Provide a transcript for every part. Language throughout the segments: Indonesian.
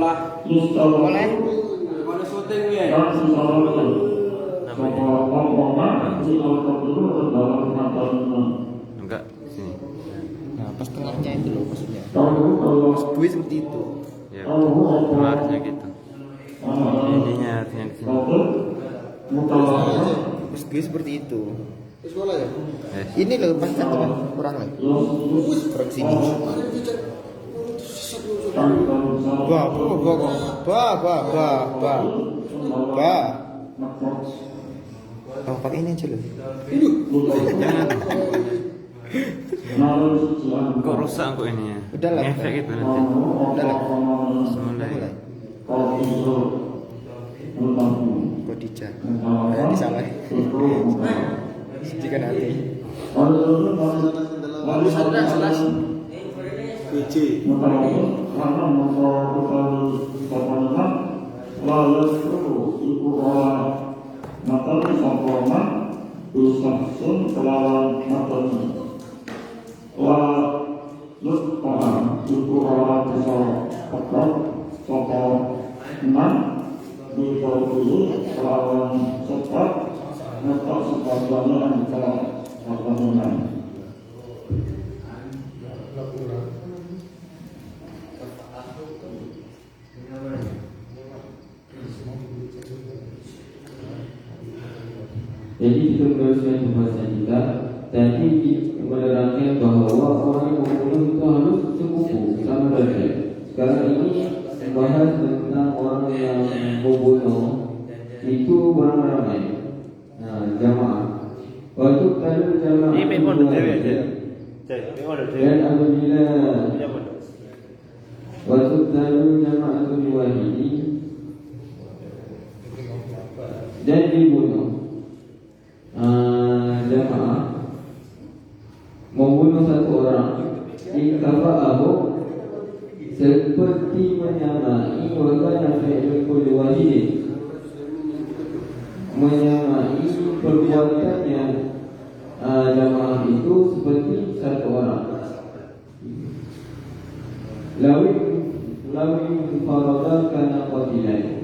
Boleh? Boleh syuting ya? Enggak, sini. Nah, pas tengahnya itu loh maksudnya. Pas gue seperti itu. Ya, harusnya gitu. Ininya harusnya di sini. Pas gue seperti itu. Yes. Ini loh pas satu kurang lagi. Kurang sini. Bah. Oh, pakai ini aja loh. Kok rusak kok ini ya? Udah lah. Ngefek itu nanti. Udah lah. Mulai. Kodija. Disalah. Jika nanti. Jelas. BJ. Jadi kita meneruskan pembahasan kita. Tadi menerangkan bahawa orang yang membunuh itu harus sepupu sama derajat. Sekarang ini membahas tentang orang yang membunuh itu beramai-ramai. Nah, jamaah. Waktu tadi jamaah. Ini memang ada Dan apabila waktu tadi jamaah itu diwahidi dan dibunuh. Jamaah membunuh satu orang inkafa'ahu seperti menyamai wakana fi'il kulli wahidin, menyamai perbuatannya jamaah itu seperti satu orang. Lawin farada kana qatilan.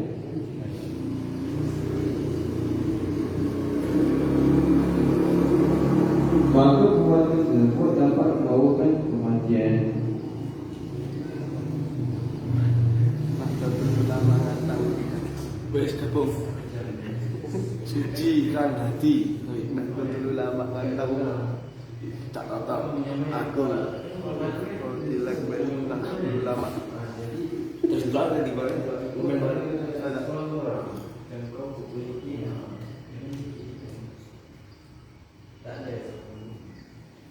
Maka perbuatan tersebut dapat membawakan kematian. Wes kabuf. Suci kan hati. Dulu lama kan tahu. Tak tahu. Aku. Dilek dulu lama. Terus juga di bawah.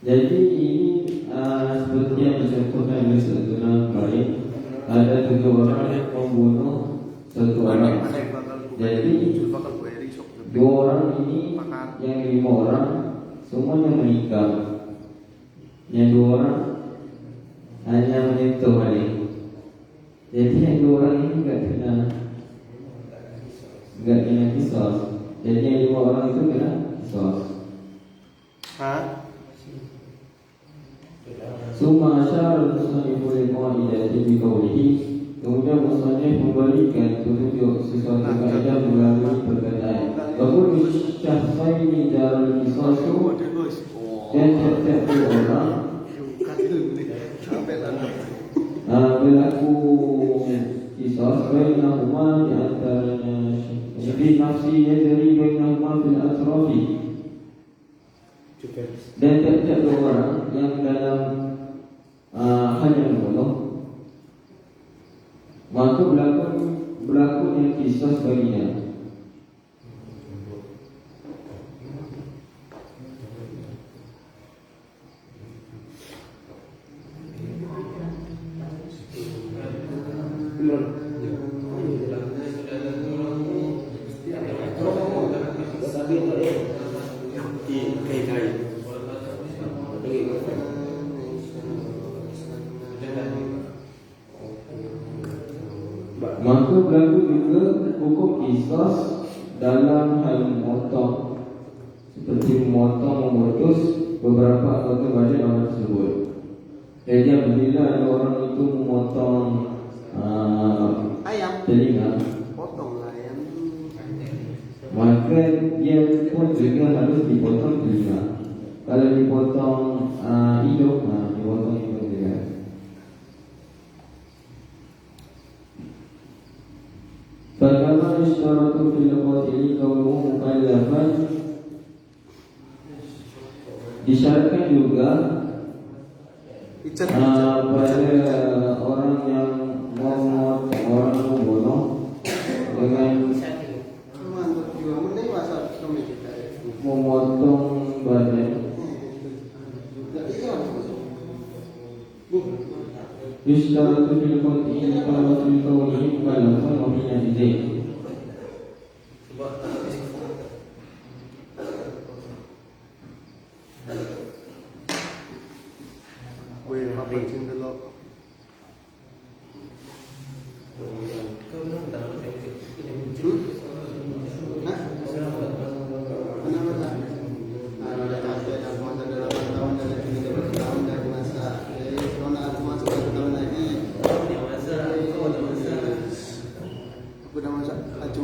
Jadi ini seperti yang disebutkan oleh Saudara kemarin, ada 3 orang yang membunuh 1 orang. Jadi 2 orang ini, yang 5 orang semuanya menikah. Yang 2 orang hanya menyentuh balik. Jadi yang 2 orang ini enggak kena kisos. Jadi yang 5 orang itu kena kisos. Summa asyara al-musannifu lil-qa'idati biqawlihi. Kemudian musannif memberikan petunjuk sesuatu kaidah melalui perkataan wa kullu syakhsaini daral qisasu, dan setiap orang berlaku qisas bainahuma di antaranya fi nafsi yadri bainahuma fil atrafi, dan tiap-tiap orang yang dalam hanya membunuh, maka berlaku yang kisah baginya. Maka berlaku juga hukum qisas dalam hal memotong, seperti memotong, memutus beberapa anggota badan orang tersebut. Jadi apabila ada orang itu memotong potong lah yang maka dia pun juga harus dipotong telinga. Kalau dipotong hidung, dipotong hidung juga. Bagaimana syaratu fil qatili kaumu mukallafan? Disyaratkan juga pada orang yang membunuh dengan memotong badan. Yustaratu fil qatili kalau fil qawli mukallafan wa min al-zain.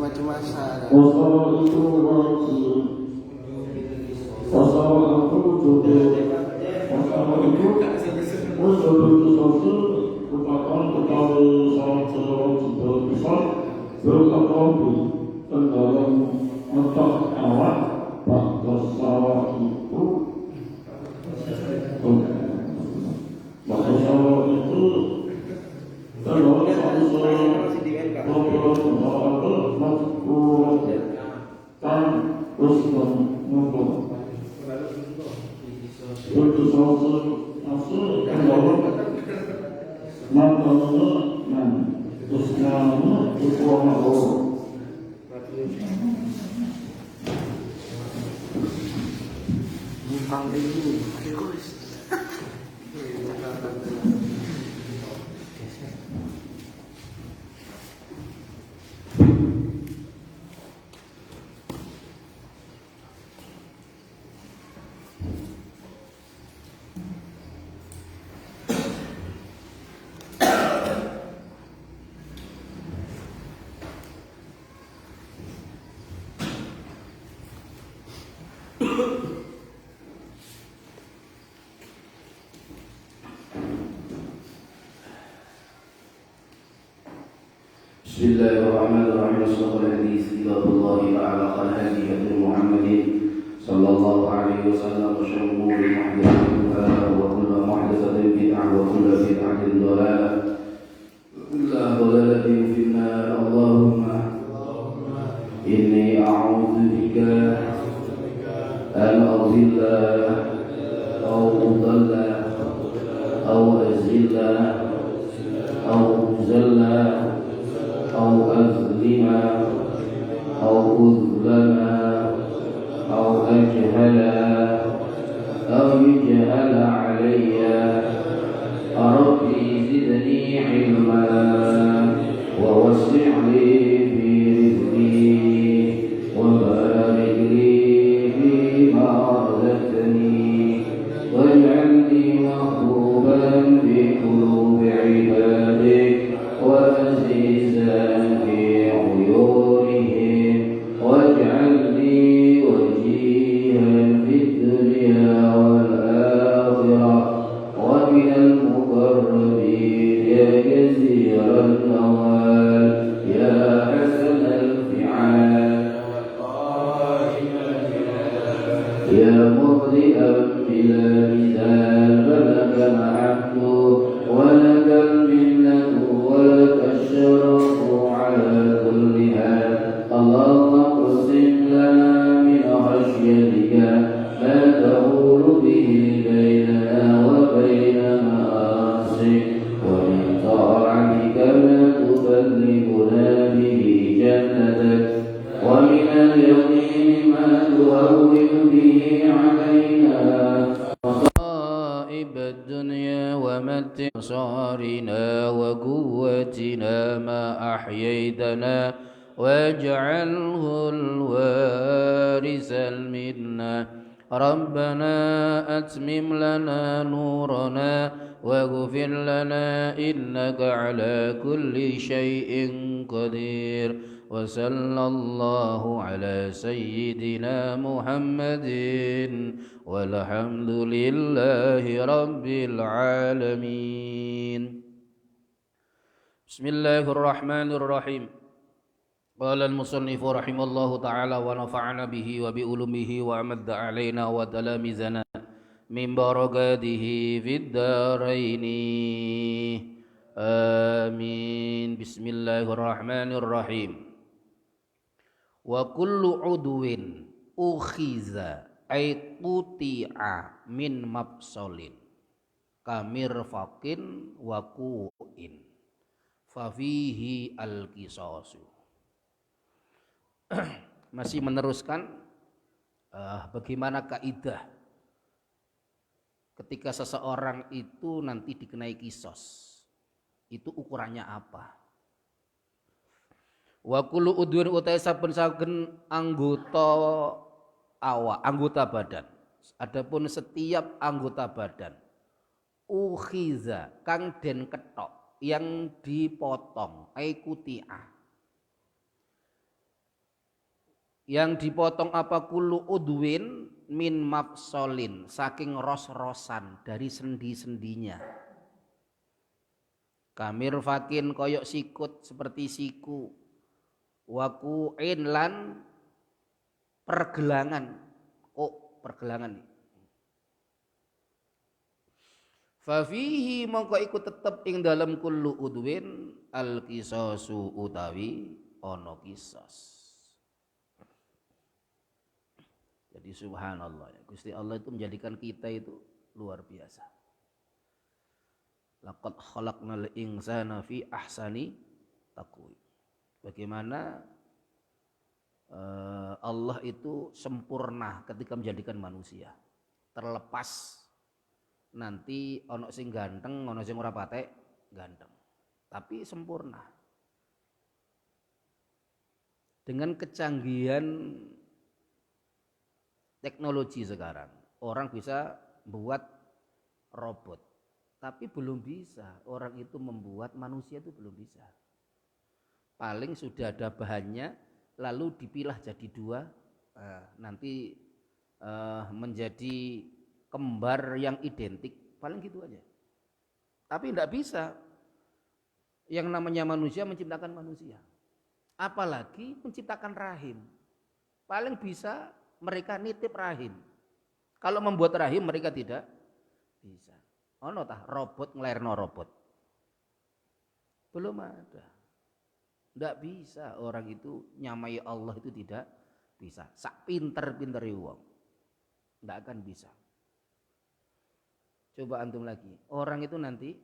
macam-macam masa dah. Bismillahirrahmanirrahim. Asy-syaikh hadis kitabullah ta'ala qala hadi Muhammadin sallallahu alaihi wasallam wa syarrul muhdatsatin wa kullu muhdatsatin bid'ah wa kullu bid'atin dhalalah la dhalalatin finnar. Allahumma inni a'udzu bika an adilla aw udalla aw azilla aw uzalla أو أظلم أو أظلم أو أجهل أو يجهل علي. ربي زدني علما ووسع لي في رزقي وبارك لي فيما رزقتني واجعلني محبوبا في قلوب عبادك وعزيزا في عيونهم واجعلني وجيها في الدنيا والآخرة ومن المقربين يا جزيل النوال يا حسن الفعال يا مبدئا بلا مثال فلك الحمد ولك المنة ولك الشرف على كل حال. اللهم اقسم لنا من خشيتك ما تحول به بيننا وبين معاصيك ومن طاعتك ما تبلغنا به جنتك ومن اليقين ما تهون به علينا مصائب الدنيا ومتع أبصارنا وقوتنا ما أحييتنا واجعله الوارث منا. ربنا أتمم لنا نورنا واغفر لنا إنك على كل شيء قدير وصلى الله على سيدنا محمد والحمد لله رب العالمين. بسم الله الرحمن الرحيم. قال المصنف رحمه الله تعالى ونفعنا به وبعلومه وأمد علينا وتلامذنا من بركاته في الدارين آمين. بسم الله الرحمن الرحيم. وكل عضو أخذ أي قطع من مفصل كمرفق وكوء ففيه القصاص. Masih meneruskan bagaimana kaidah ketika seseorang itu nanti dikenai kisos, itu ukurannya apa? Wa kullu udwin utai saben-saben anggota awak, anggota badan. Adapun setiap anggota badan ukhiza kang den ketok, yang dipotong, aikutia. Yang dipotong apa kullu udwin min mafsolin, saking ros-rosan dari sendi-sendinya. Kamir fakin koyok sikut seperti siku. Waku'in lan pergelangan. Oh, pergelangan. Fafihi mongko iku tetep ing dalam kullu udwin al qisasu utawi ono qisas. Jadi subhanallah ya, Gusti Allah itu menjadikan kita itu luar biasa. Laqad khalaqnal insana fi ahsani taqwim. Bagaimana Allah itu sempurna ketika menjadikan manusia. Terlepas nanti ono sing ganteng, ono sing ora patek ganteng. Tapi sempurna. Dengan kecanggihan teknologi sekarang, orang bisa membuat robot, tapi belum bisa orang itu membuat manusia, itu belum bisa. Paling sudah ada bahannya, lalu dipilah jadi dua, nanti menjadi kembar yang identik, paling gitu aja. Tapi tidak bisa yang namanya manusia menciptakan manusia, apalagi menciptakan rahim. Paling bisa mereka nitip rahim. Kalau membuat rahim mereka tidak bisa. Ono tah robot ngelairno robot? Belum ada. Tidak bisa orang itu nyamai Allah, itu tidak bisa. Sak pinter-pinter wong, tidak akan bisa. Coba antum lagi. Orang itu nanti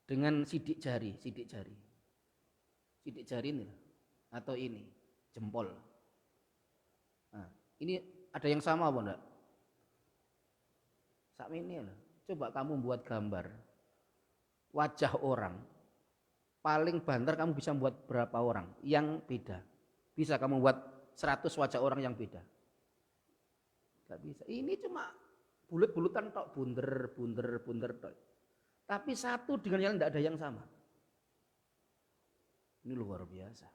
dengan sidik jari ini atau ini jempol. Nah, ini ada yang sama apa enggak? Sama ini loh. Coba kamu buat gambar wajah orang, paling banter kamu bisa buat berapa orang yang beda? Bisa kamu buat 100 wajah orang yang beda? Gak bisa. Ini cuma bulet-buletan tok, bunder tok. Tapi satu dengan yang tidak ada yang sama. Ini luar biasa.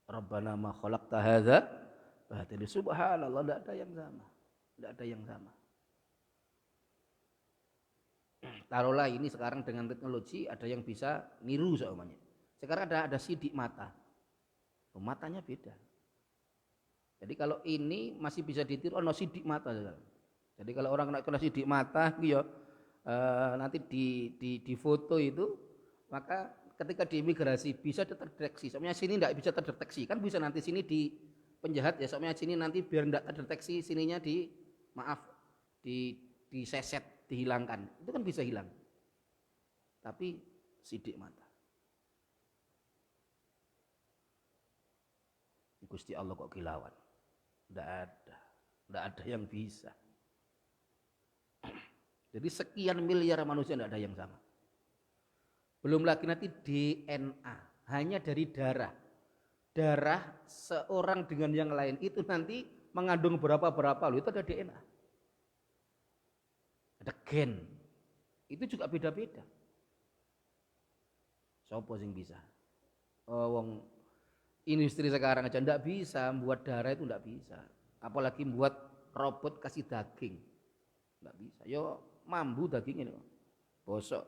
Rabbana ma khalaqta hadza batila, subhanallah, tidak ada yang sama. Tidak ada yang sama. Taruhlah ini sekarang dengan teknologi ada yang bisa niru semuanya. Sekarang ada sidik mata. Matanya beda. Jadi kalau ini masih bisa ditiru, ono sidik mata sekarang. Jadi kalau orang kena sidik mata, nanti di foto itu, maka ketika di imigrasi bisa terdeteksi. Soalnya sini tidak bisa terdeteksi, kan bisa nanti sini di penjahat ya. Soalnya sini nanti biar tidak terdeteksi, sininya diseset, dihilangkan. Itu kan bisa hilang. Tapi sidik mata. Gusti Allah kok kilauan. Tidak ada yang bisa. Jadi sekian miliar manusia tidak ada yang sama. Belum lagi nanti DNA, hanya dari darah. darah seorang dengan yang lain itu nanti mengandung berapa loh, itu ada DNA. Ada gen. Itu juga beda-beda. Sopo sing bisa? Wong industri sekarang aja ndak bisa buat darah, itu ndak bisa. Apalagi buat robot kasih daging. Ndak bisa. Yo mambu daging ini. Bosok.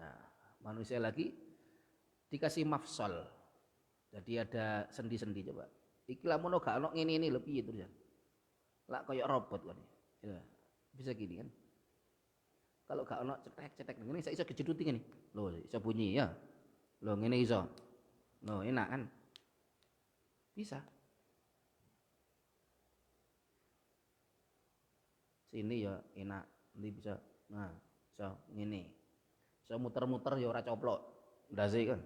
Nah, manusia lagi dikasih mafsol. Jadi ada sendi-sendi coba. Iki lamun gak ono ngene lho piye terus ya. Lah kayak robot kan. Ya. Bisa gini kan. Kalau gak ono cetek-cetek ngene iso dijeduti ngene. Loh, iso bunyi ya. Loh ngene iso. Loh enak kan. Bisa. Sini ya enak, nanti bisa. Nah, iso ngene. Iso muter-muter ya ora coplok. Ndase kan.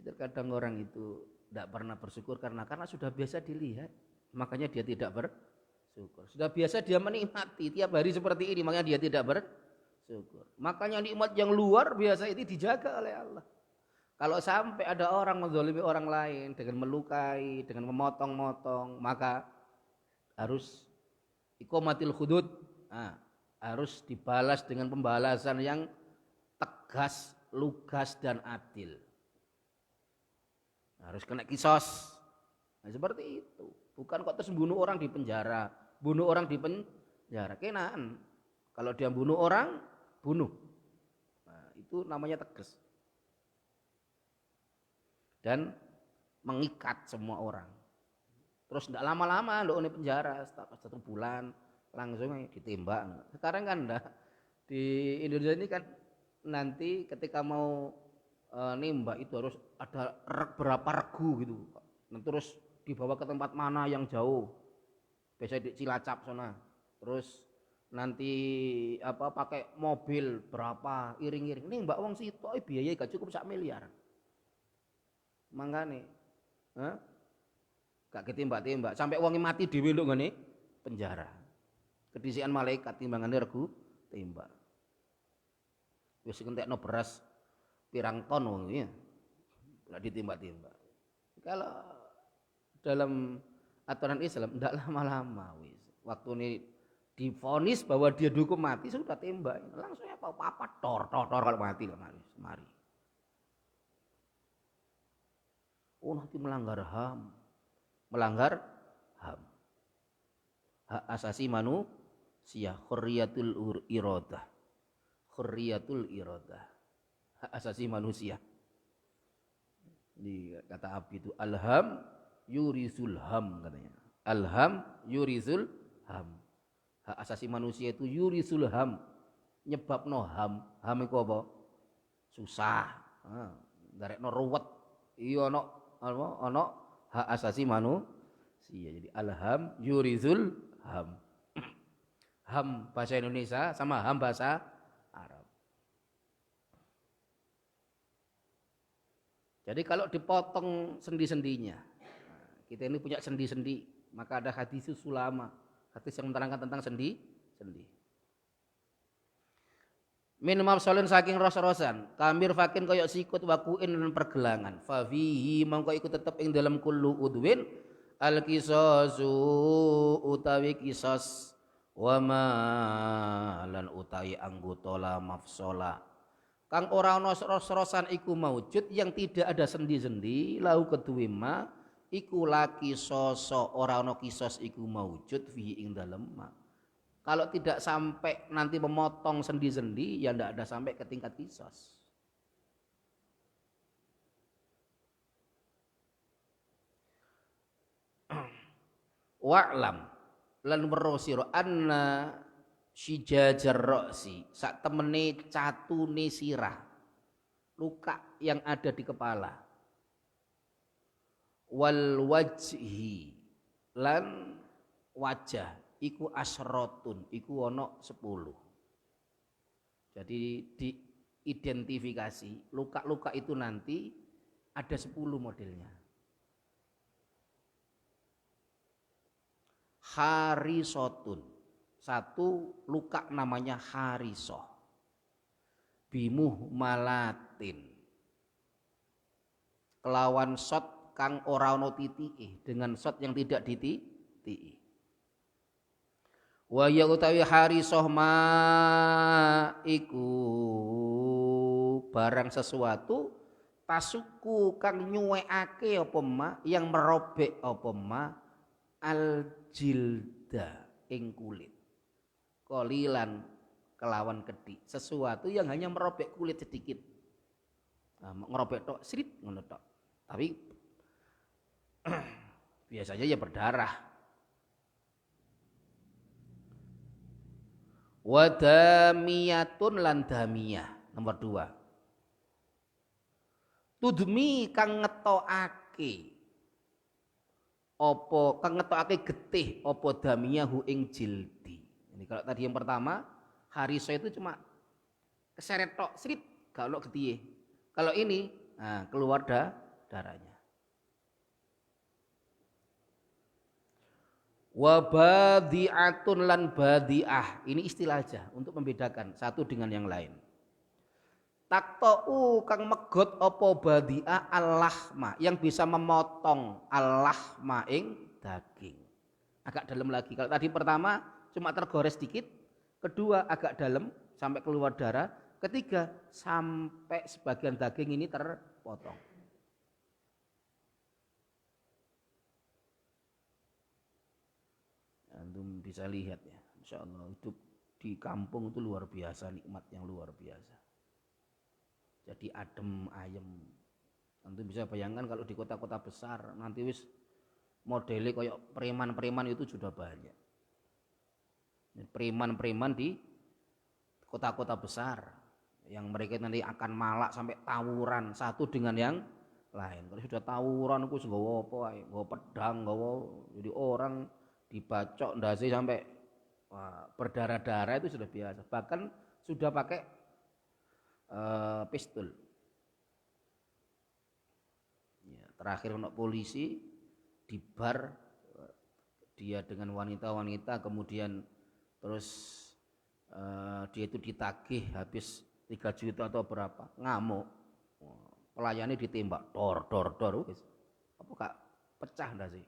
Terkadang orang itu tidak pernah bersyukur karena sudah biasa dilihat, makanya dia tidak bersyukur. Sudah biasa dia menikmati tiap hari seperti ini, makanya dia tidak bersyukur. Makanya nikmat yang luar biasa itu dijaga oleh Allah. Kalau sampai ada orang menzalimi orang lain dengan melukai, dengan memotong-motong, maka harus iqamatil hudud. Nah, harus dibalas dengan pembalasan yang tegas, lugas dan adil. Harus kena kisos. Nah, seperti itu. Bukan kok terus bunuh orang di penjara. Bunuh orang di penjara. Kenaan. Kalau dia bunuh orang, bunuh. Nah, itu namanya tegas. Dan mengikat semua orang. Terus tidak lama-lama lo di penjara. 1 bulan langsung ditembak. Sekarang kan enggak. Di Indonesia ini kan nanti ketika mau nembak itu harus ada berapa regu gitu. Nah, terus dibawa ke tempat mana yang jauh. Biasanya di Cilacap sana. Terus nanti pakai mobil berapa iring-iring. Nembak wong sitok biaya gak cukup 1 miliar. Mangane, gak ketembak-tembak sampai wong mati dhewe lho ngene penjara. Kedisian malaikat timbangane regu tembak. Wis entekno beras pirang ton wong ya. Lah ditembak-tembak. Kalau dalam aturan Islam ndak lama-lama wis. Waktu ini divonis bahwa dia dihukum mati sudah tembak. Langsung apa tor kalau mati lah mari. Oh nanti melanggar HAM. Melanggar HAM. Hak asasi manusia, hurriyatul iradah. Hurriyatul iradah. Hak asasi manusia. Ini kata Abi itu alham yurisul ham katanya. Alham yurisul ham. Hak asasi manusia itu yurisul ham. Nyebabno ham. Ham itu apa? Susah. Darekno ruwet. Iya ono hak asasi manusia. Jadi alham yurisul ham. Ham bahasa Indonesia sama ham bahasa Arab. Jadi kalau dipotong sendi-sendinya, kita ini punya sendi-sendi, maka ada hadis sulama, hadis yang menerangkan tentang sendi-sendi. Min mafsalin saking ros-rosan, kamir fakin koyok sikut wakuin dan pergelangan. Fafihi mongko iku tetep ing dalam kullu udwin al kisasu utawi kisos wa ma lan utawi anggota la mafsala. Kang ora ana ros-rosan iku maujud yang tidak ada sendi-sendi lau keduwe ma iku laki sosok ora ana kisos iku maujud fi ing dalem ma. Kalau tidak sampai nanti memotong sendi-sendi ya ndak ada sampai ke tingkat kisos. Wa'lam lan weruh sira anna sijajar roksi sak temene catune sirah luka yang ada di kepala wal wajhi lan wajah iku asrotun iku ono 10. Jadi diidentifikasi luka-luka itu nanti ada 10 modelnya. harisotun. Satu luka namanya harisoh. Bimuh malatin. Kelawan shot kang ora ono titike, dengan shot yang tidak dititiki. Wa ya utawi harisoh ma iku barang sesuatu tasuku kang nyuwekake apa ma, yang merobek apa ma, al jilda ing kulit. Kolilan kelawan kedik, sesuatu yang hanya merobek kulit sedikit. Nah, ngerobek tok srit ngono tok. Tapi biasanya ya berdarah. Wadamiyatun lan damiyah. Nomor 2. Tudmi kang ngetokake apa kang ngetokake getih apa damiyahu ing jildi. Ini kalau tadi yang pertama hariso itu cuma keseret tok srit gak ono getihe. Kalau ini keluar darahnya. Wa badi'atun lan badi'ah. Ini istilah aja untuk membedakan satu dengan yang lain. Taktau kang megot apa badi'ah al-lahma, yang bisa memotong al-lahma ing daging. Agak dalam lagi. Kalau tadi pertama cuma tergores dikit, kedua agak dalam sampai keluar darah, ketiga sampai sebagian daging ini terpotong. Antum bisa lihat ya, insya Allah hidup di kampung itu luar biasa, nikmat yang luar biasa. Jadi adem ayem. Antum bisa bayangkan kalau di kota-kota besar nanti wis modelnya kayak preman-preman itu sudah banyak. Preman-preman di kota-kota besar yang mereka nanti akan malak sampai tawuran satu dengan yang lain. Kalau sudah tawuran itu nggawa apa ae, nggawa pedang, nggawa jadi orang dibacok ndase sampai berdarah-darah itu sudah biasa. Bahkan sudah pakai pistol. Ya, terakhir untuk polisi di bar dia dengan wanita-wanita, kemudian terus dia itu ditagih habis 3 juta atau berapa, ngamuk, pelayannya ditembak dor apa kak pecah ndak sih.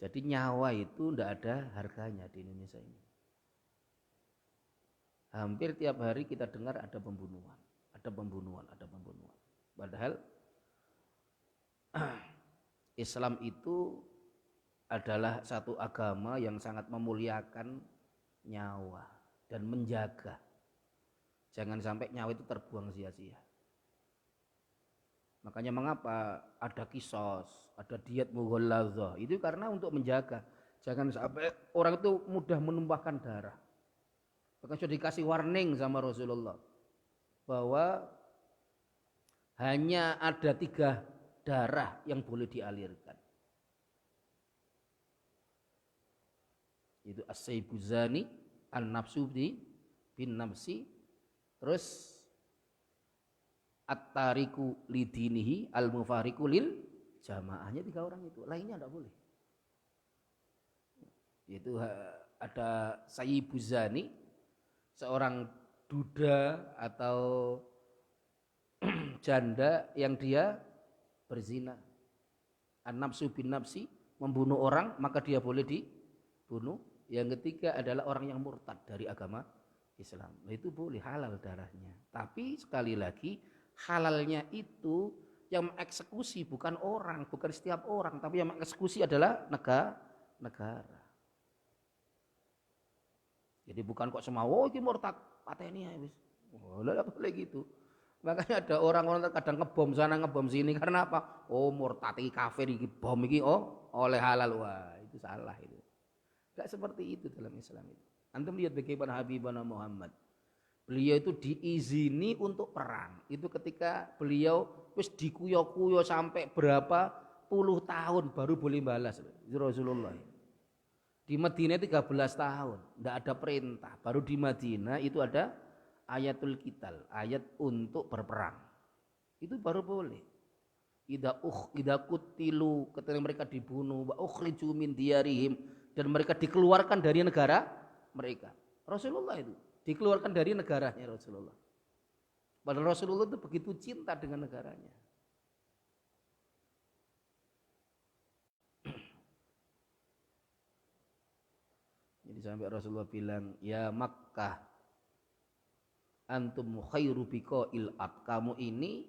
Jadi nyawa itu ndak ada harganya di Indonesia ini. Hampir tiap hari kita dengar ada pembunuhan. Padahal Islam itu adalah satu agama yang sangat memuliakan nyawa dan menjaga. Jangan sampai nyawa itu terbuang sia-sia. Makanya mengapa ada kisos, ada diat mughalladzah, itu karena untuk menjaga. Jangan sampai orang itu mudah menumpahkan darah. Bahkan sudah dikasih warning sama Rasulullah bahwa hanya ada 3 darah yang boleh dialirkan. Itu as-sayyibu zani, an-nafsu bin nafsi, terus at-tariku lidinihi, al-mufariku lil jamaahnya 3 orang itu, lainnya tidak boleh. Yaitu ada sayyibu zani, seorang duda atau janda yang dia berzina. An-nafsu bin nafsi, membunuh orang maka dia boleh dibunuh. Yang ketiga adalah orang yang murtad dari agama Islam. Nah, itu boleh, halal darahnya. Tapi sekali lagi halalnya itu yang mengeksekusi bukan orang, bukan setiap orang, tapi yang mengeksekusi adalah negara. Jadi bukan kok semua ini murtad pateni ya wis. Oh, lah boleh gitu. Makanya ada orang-orang kadang ngebom sana ngebom sini karena apa? Oh, murtad iki kafir iki bom iki oleh halal. Wah, itu salah itu. Enggak seperti itu dalam Islam itu. Antum lihat bagaimana Habibana Muhammad. Beliau itu diizini untuk perang. Itu ketika beliau wis dikuyo-kuyo sampai berapa puluh tahun baru boleh balas Rasulullah. Di Madinah 13 tahun, tidak ada perintah. Baru di Madinah itu ada ayatul qital, ayat untuk berperang. Itu baru boleh. idza kutilu, ketika mereka dibunuh, wa ukhriju min diyarihim, dan mereka dikeluarkan dari negara mereka. Rasulullah itu dikeluarkan dari negaranya Rasulullah. Padahal Rasulullah itu begitu cinta dengan negaranya. Jadi sampai Rasulullah bilang, ya Makkah, antum khairu biqa'il ard, kamu ini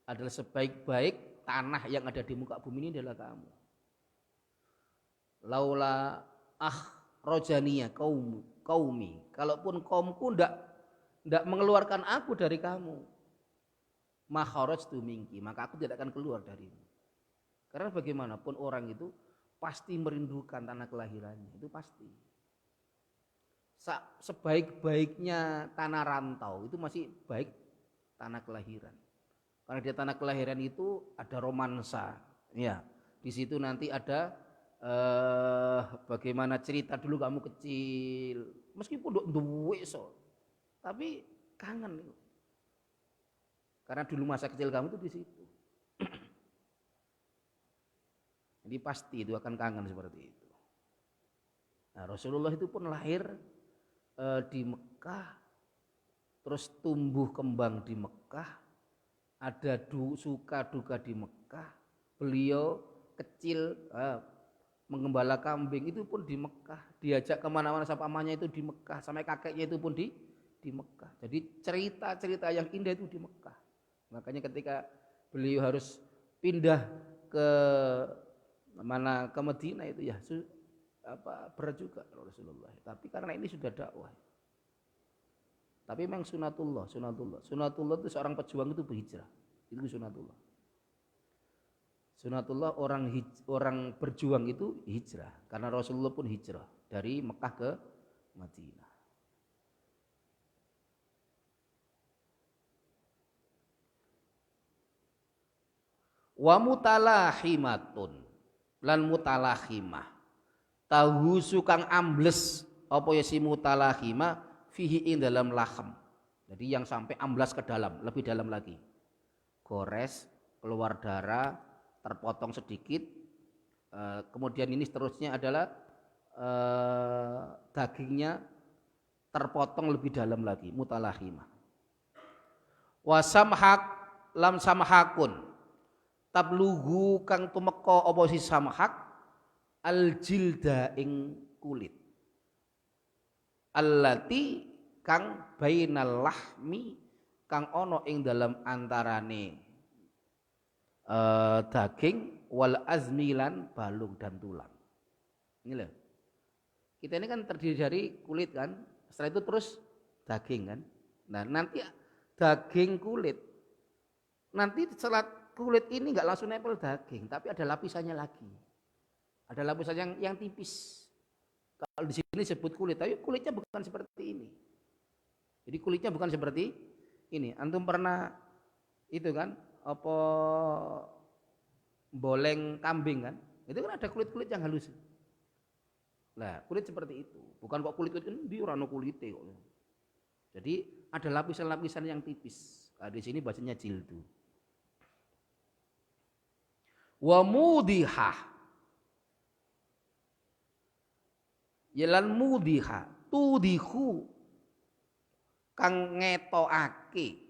adalah sebaik-baik tanah yang ada di muka bumi ini adalah kamu. Laula rojaniya kaumi, kalaupun kaumku ndak mengeluarkan aku dari kamu, makharajtu minki, maka aku tidak akan keluar darimu. Karena bagaimanapun orang itu pasti merindukan tanah kelahirannya, itu pasti. Sebaik-baiknya tanah rantau itu masih baik tanah kelahiran. Karena di tanah kelahiran itu ada romansa, ya. Di situ nanti ada bagaimana cerita dulu kamu kecil, meskipun duwe so, tapi kangen. Karena dulu masa kecil kamu itu di situ. Jadi pasti itu akan kangen seperti itu. Nah, Rasulullah itu pun lahir di Mekah, terus tumbuh kembang di Mekah, ada suka duka di Mekah. Beliau kecil menggembala kambing itu pun di Mekah, diajak kemana-mana sama pamannya itu di Mekah, sampai kakeknya itu pun di Mekah. Jadi cerita-cerita yang indah itu di Mekah. Makanya ketika beliau harus pindah ke mana, ke Madinah itu ya berat juga Rasulullah. Tapi karena ini sudah dakwah. Tapi memang sunatullah itu seorang pejuang itu berhijrah. Itu sunatullah. Sunatullah orang berjuang itu hijrah, karena Rasulullah pun hijrah dari Mekah ke Madinah. Wa mutalahimatun, lan mutalahimah, tahu sukang ambles apa ya si mutalahimah fihi ing dalam lahem. Jadi yang sampai amblas ke dalam, lebih dalam lagi, gores, keluar darah, terpotong sedikit, kemudian ini seterusnya adalah dagingnya terpotong lebih dalam lagi, mutalahimah. Wasamhak lam samhakun, tablugu kang tumeka apa si samhak al jilda ing kulit, allati kang bainal lahmi, kang ono ing dalam antarane daging wal azmilan balung dan tulang. Ini loh. Kita ini kan terdiri dari kulit kan, setelah itu terus daging kan. Nah nanti daging kulit, nanti setelah kulit ini nggak langsung nempel daging, tapi ada lapisannya lagi. Ada lapisan yang tipis. Kalau di sini sebut kulit, tapi kulitnya bukan seperti ini. Jadi kulitnya bukan seperti ini. Antum pernah itu kan? Apa boleng kambing kan, itu kan ada kulit-kulit yang halus. Nah kulit seperti itu, bukan kok kulit-kulit ini rano kulite kok. Jadi ada lapisan-lapisan yang tipis. Nah, di sini bahasanya jildu. Wa mudihah, yalan mudihah, tudihu kang ngetokake,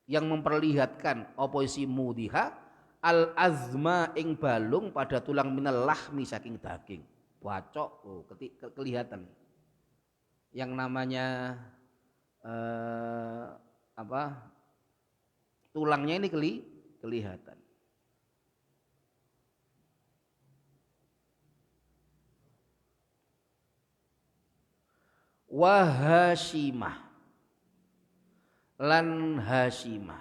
yang memperlihatkan oposisi mudiha al azma ing balung pada tulang minal lahmi saking daging. Bacok kelihatan. Yang namanya tulangnya ini kelihatan. Wahashimah lan hasimah,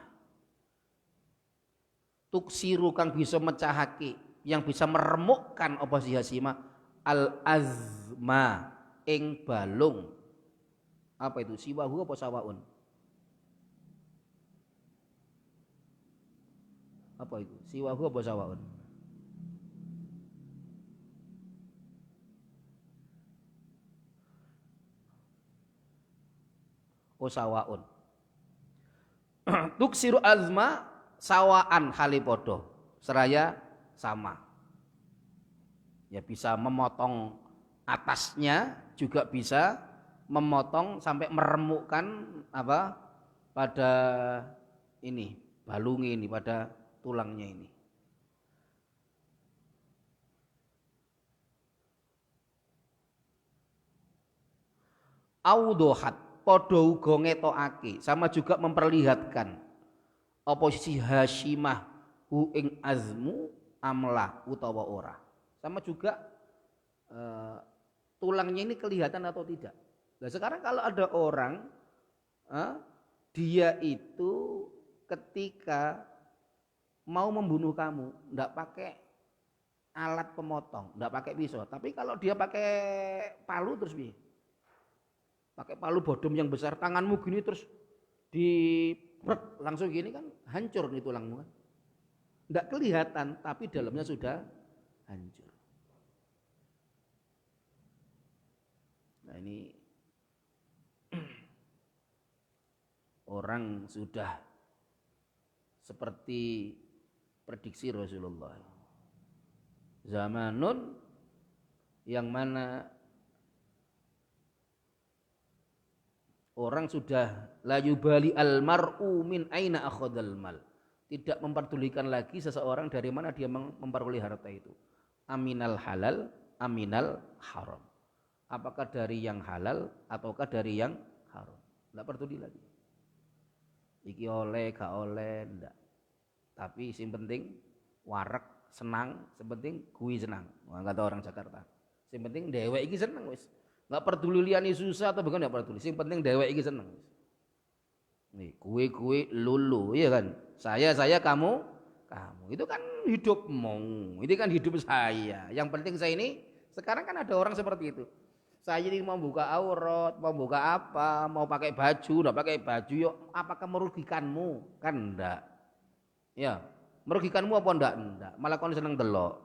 tuksiru kang bisa mecahake, yang bisa meremukkan apa si hasimah al azma ing balung. Apa itu? Siwahu apa sawaun? Apa itu? Siwahu apa sawaun? Oh sawaun. Tuksiru azma sawaan halipodo, seraya sama. Ya bisa memotong atasnya, juga bisa memotong sampai meremukkan apa pada ini balungi ini, pada tulangnya ini. Audohat podo uga ngetokake, sama juga memperlihatkan oposisi Hashimah hu ing azmu amla utawa ora. Sama juga tulangnya ini kelihatan atau tidak. Nah sekarang kalau ada orang dia itu ketika mau membunuh kamu enggak pakai alat pemotong, enggak pakai pisau, tapi kalau dia pakai palu terus piye? Pakai palu bodom yang besar, tanganmu gini terus langsung gini kan hancur nih tulangmu kan. Enggak kelihatan tapi dalamnya sudah hancur. Nah ini orang sudah seperti prediksi Rasulullah. Zamanun yang mana orang sudah la yubali al mar'u min aina akhadhal mal. Tidak memperdulikan lagi seseorang dari mana dia memperoleh harta itu. Aminal halal, aminal haram. Apakah dari yang halal ataukah dari yang haram? Enggak peduli lagi. Iki oleh gak oleh ndak. Tapi yang penting warak senang, yang penting kui senang. Wah, kata orang Jakarta. Yang penting dewek iki seneng wis. Enggak peduli liyane susah atau bukan enggak peduli. Yang penting dewek iki seneng. Nih, kue lulu, iya kan? Saya kamu. Itu kan hidupmu. Ini kan hidup saya. Yang penting saya ini sekarang kan ada orang seperti itu. Saya ini mau buka aurat, mau buka apa, mau pakai baju, enggak pakai baju, yuk apakah merugikanmu? Kan enggak. Ya, merugikanmu apa enggak? Enggak. Malah kau seneng delok.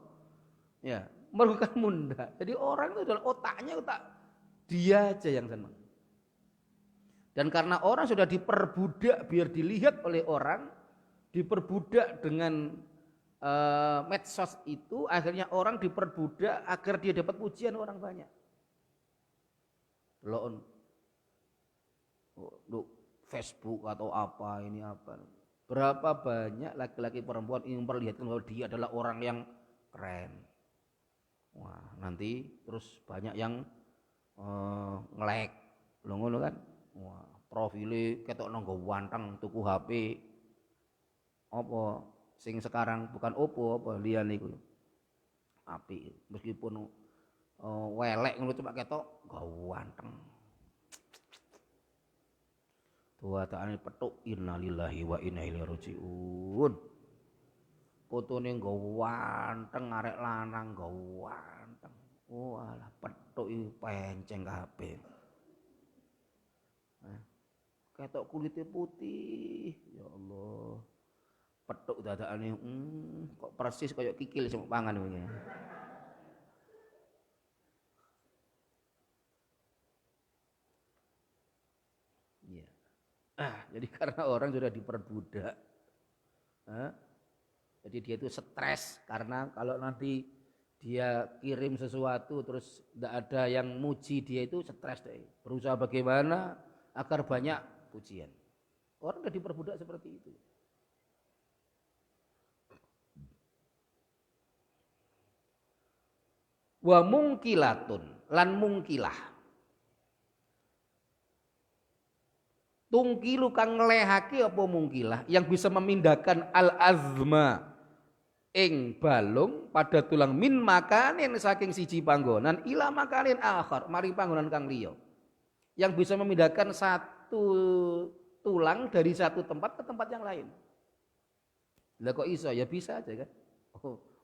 Ya, merugikanmu enggak. Jadi orang itu adalah otaknya otak dia aja yang senang. Dan karena orang sudah diperbudak biar dilihat oleh orang, diperbudak dengan medsos itu, akhirnya orang diperbudak agar dia dapat pujian orang banyak. Loh, Facebook atau apa ini apa? Berapa banyak laki-laki perempuan yang memperlihatkan bahwa dia adalah orang yang keren. Wah, nanti terus banyak yang nge-like, lho ngono kan? Wah, profile ketok nang ganteng tuku HP. Apa sing sekarang bukan Oppo apa liyan niku. Apik meskipun welek ngono cuma ketok ganteng. Tuwa ta'ala petuk innalillahi wa inna ilaihi rajiun. Fotone ganteng arek lanang ganteng. Oh alah petuk iki penceng kabeh. Ketok kulitnya putih, ya Allah. Petuk dadakane kok persis kayak kikil sing pangan iki. Iya. Jadi karena orang sudah diperbudak. Jadi dia itu stres karena kalau nanti dia kirim sesuatu terus tidak ada yang muji dia itu stres deh. Berusaha bagaimana agar banyak pujian. Orang sudah diperbudak seperti itu. Wa mungkilatun lan mungkilah. Tungkilu kang nglehake apa mungkilah yang bisa memindahkan al-azma ing balung pada tulang min makanin saking siji panggonan ila makanin akhar mari panggonan kang liya. Yang bisa memindahkan satu tulang dari satu tempat ke tempat yang lain. Lah kok iso? Ya bisa aja kan.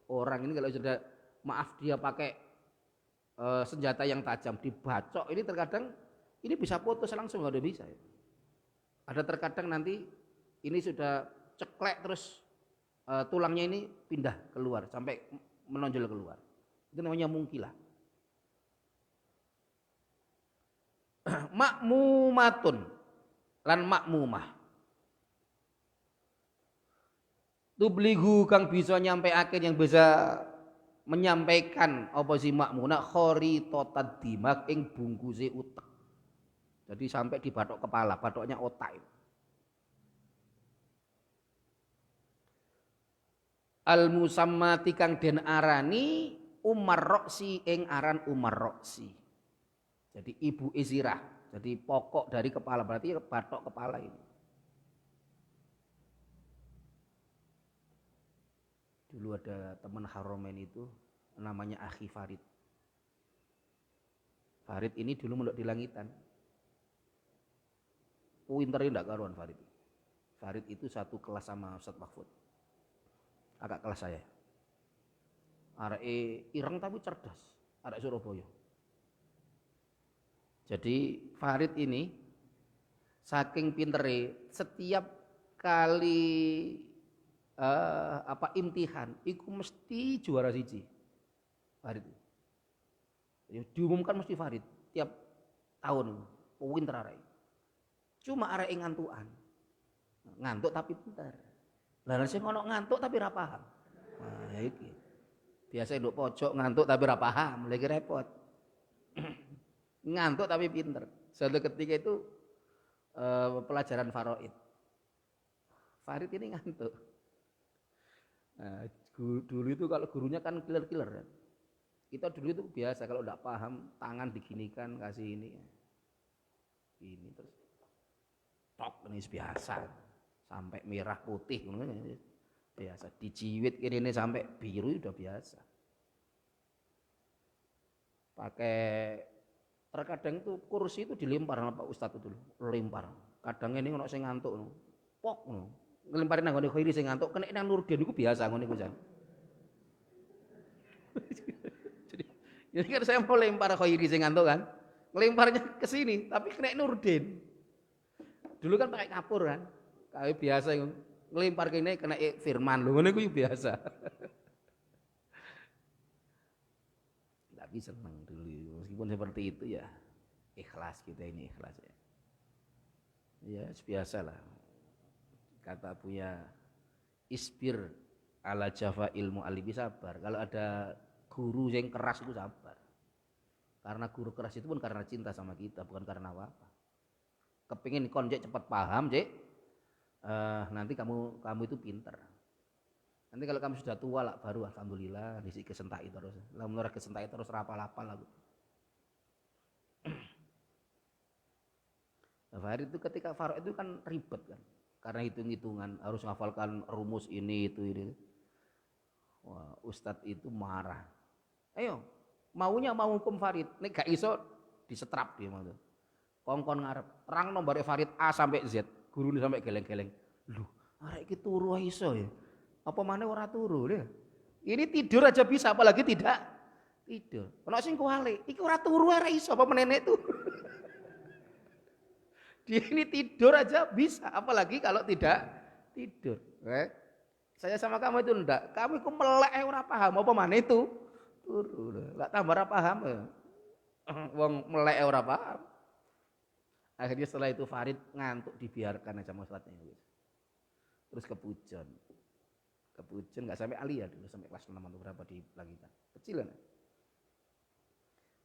Orang ini kalau sudah maaf dia pakai senjata yang tajam dibacok ini terkadang ini bisa putus langsung enggak ada bisa ya. Ada terkadang nanti ini sudah ceklek terus tulangnya ini pindah keluar sampai menonjol keluar. Itu namanya mungkilah. Makmumatun lan makmumah. tubligu kang bisa nyampeake yang bisa menyampaikan apa si makmuna kharitotad dimak ing bungkuse utek. Jadi sampai di batok kepala, batoknya otak itu. Al musammati kang den arani Umar Roksi ing aran Umar Roksi. Jadi ibu izirah. Jadi pokok dari kepala, berarti batok kepala ini. Dulu ada teman Haromen itu namanya Akhi Farid. Farid ini dulu meluk di langitan. Pinternya enggak karuan Farid. Farid itu satu kelas sama Ustaz Mahfud. Agak kelas saya. Arek ireng tapi cerdas, arek Surabaya. Jadi Farid ini saking pintere setiap kali imtihan iku mesti juara siji. Farid. Diumumkan mesti Farid tiap tahun pinter arek. Cuma arek ngantukan. Ngantuk tapi pinter. Lah sing ono ngantuk tapi ra paham. Nah, iki. Biasa nduk pojok ngantuk tapi ra paham, lagi repot. Ngantuk tapi pinter. Suatu ketika itu pelajaran faraid. Farid ini ngantuk. Nah, dulu itu kalau gurunya kan killer-killer kan. Kita dulu itu biasa kalau enggak paham tangan diginikan kasih ini. Ini terus tok ini biasa. Sampai merah putih biasa, diciwit ini sampai biru udah biasa. Pakai terkadang itu kursi itu dilempar sama Pak Ustadz itu, lempar. Kadang ini ono sing ngantuk, pok, ngelemparin nang ngene kiri sing ngantuk, kena nang Nurdin itu biasa ngono iku jan. Jadi kan saya mau lempar kiri sing ngantuk kan, ngelemparnya ke sini, tapi kena Nurdin. Dulu kan pakai kapur kan. Kayak biasa ngelempar kene kena firman lho, ngono kuwi biasa. Tapi seneng dulu, meskipun seperti itu ya ikhlas kita ini ikhlas ya. Ya biasa lah. Kata punya isbir ala jafa ilmu alibi sabar. Kalau ada guru yang keras itu sabar. Karena guru keras itu pun karena cinta sama kita, bukan karena apa. Kepingin kon cepat paham, Cek. Nanti kamu itu pinter. Nanti kalau kamu sudah tua lah baru alhamdulillah disi kesentai terus. Lah menurut kesentai terus rapal-rapal lagu. Farid itu ketika Farid itu kan ribet kan. Karena hitung-hitungan harus menghafalkan rumus ini itu ini. Wah, Ustadz itu marah. Ayo, maunya mau hukum Farid. Nek gak iso disetrap dia mau. Kongkon ngarep terang nomor Farid A sampai Z. Guru ini sampai geleng-geleng. Loh, arek iki turu iso ya. Apa maneh ora turu ya? Ini tidur aja bisa apalagi tidak tidur. Ono sing kuwale, iki ora turu ora iso apa menene itu. Dia ini tidur aja bisa apalagi kalau tidak tidur. Saya sama kamu itu ndak. Kamu iku melek ora paham apa maneh itu turu. Lah tambah ora paham ya. Wong melek ora paham. Akhirnya setelah itu Farid ngantuk dibiarkan aja masalahnya. Terus kepujon nggak sampai alia dulu sampai kelas 6 atau berapa di Langitan. Kecil kan?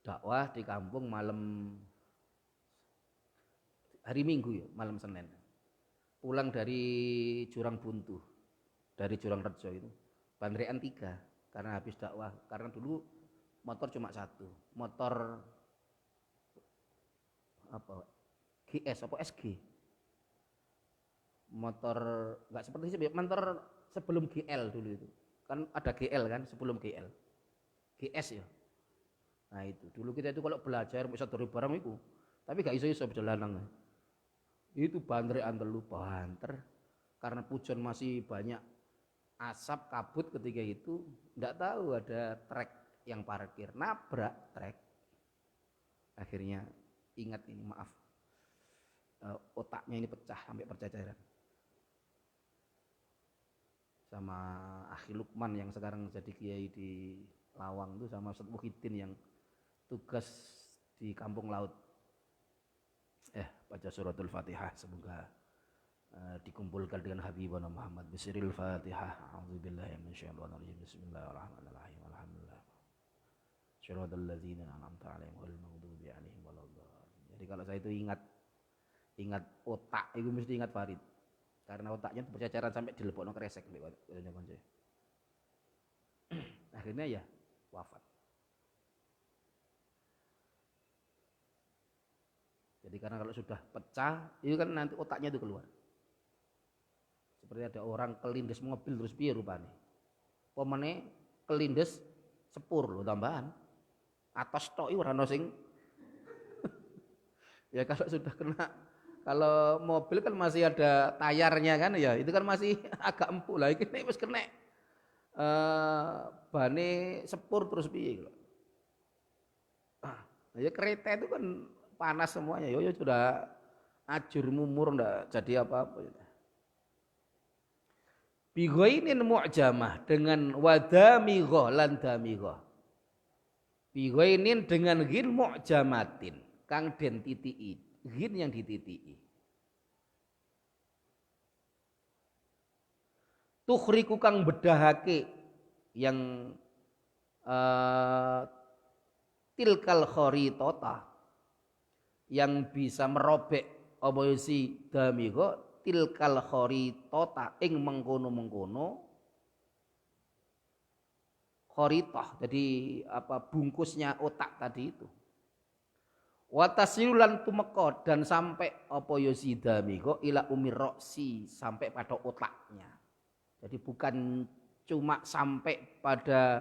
Dakwah di kampung malam hari Minggu ya, malam Senin. Pulang dari Jurang Buntu, dari Jurang Rejo itu, Bandrean 3 karena habis dakwah. Karena dulu motor cuma satu, motor apa? GS apa SG? Motor nggak seperti itu, motor sebelum GL dulu itu. Kan ada GL kan sebelum GL. GS ya. Nah itu dulu kita itu kalau belajar bisa dari barang itu, tapi gak iso berjalan. Itu bandrean telu banter karena pujon masih banyak asap kabut ketika itu, nggak tahu ada trek yang parkir, nabrak trek. Akhirnya ingat ini maaf. Otaknya ini pecah sampai perceceran. Sama Akhi Lukman yang sekarang jadi kiai di Lawang itu sama Ustaz Muhyiddin yang tugas di Kampung Laut. Baca suratul Fatihah semoga dikumpulkan dengan Habibana Muhammad bisiril Fatihah. A'udzubillahi minasyaitonir rajim. Bismillahirrahmanirrahim. Alhamdulillah. Syiratal ladzina an'amta 'alaihim ghairil maghdubi 'alaihim waladdallin. Jadi kalau saya itu ingat otak itu mesti ingat Farid. Karena otaknya berceceran sampai dilepokno kresek mbek kanca-kanca. Akhirnya ya wafat. Jadi karena kalau sudah pecah, itu kan nanti otaknya itu keluar. Seperti ada orang kelindes mobil terus piye rupane. Pemene kelindes sepur lho tambahan. Atos tok ora ono sing ya kalau sudah kena, kalau mobil kan masih ada tayarnya kan ya, itu kan masih agak empuk lah. Ini wis kena bane sepur terus piye lho. Ya kereta itu kan panas semuanya, yo sudah ajur mumur ndak jadi apa-apa. Bighainin mu'jamah dengan wadamighah lan damighah. Bighainin dengan ghin mu'jamatin kang den titiki, ghin yang dititiki. Tukhriku kang bedahake yang tilkal kharitata yang bisa merobek apa si damighah tilkal kharitata ing mengkono-mengkono kharitah, jadi apa bungkusnya otak tadi itu. Wa tasilulan tumeka dan sampai apa ya si damighah ila umir roksi sampai pada otaknya. Jadi bukan cuma sampai pada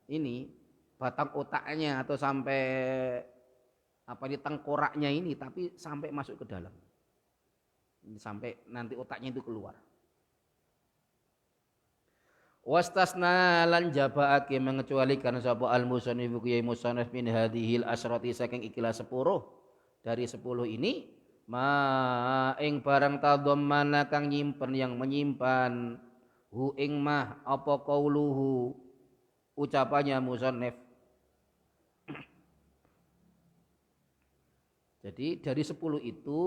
ini batang otaknya atau sampai apa di tengkoraknya ini, tapi sampai masuk ke dalam. Sampai nanti otaknya itu keluar. Wastasna lan jabaake mengecualikan sapa al-musannif kiai musannif min hadhil asrati saking ikilah 10 dari 10 ini ma ing barang tadhammana kang nyimpen yang menyimpan hu ing mah apa qauluhu ucapannya musannif. Jadi dari 10 itu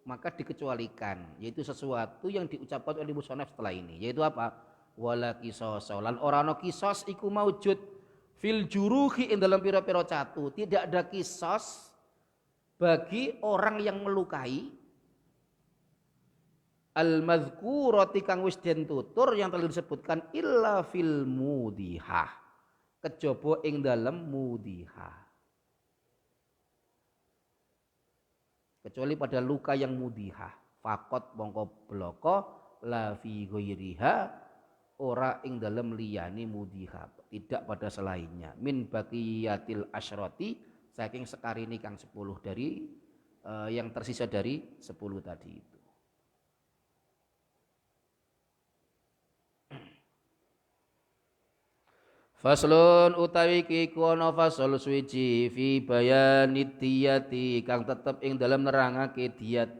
maka dikecualikan, yaitu sesuatu yang diucapkan oleh musannif setelah ini, yaitu apa? Wala qisas lan ora ana qisas iku maujud fil juruhi ing dalam pira-pira catu. Tidak ada qisas bagi orang yang melukai al-madzkurati kang wis den tutur yang telah disebutkan illa fil mudihah, kejaba ing dalam mudihah. Kecuali pada luka yang mudihah, fakot mongko bloko la fi ghairiha ora ing dalem liyane mudihah, tidak pada selainnya. Min baqiyatil asyrati saking sekarini kang 10 dari yang tersisa dari 10 tadi itu. Faslun utawi iku ana fasal suci fi bayanid diyati kang tetep ing dalam nerangake diyat.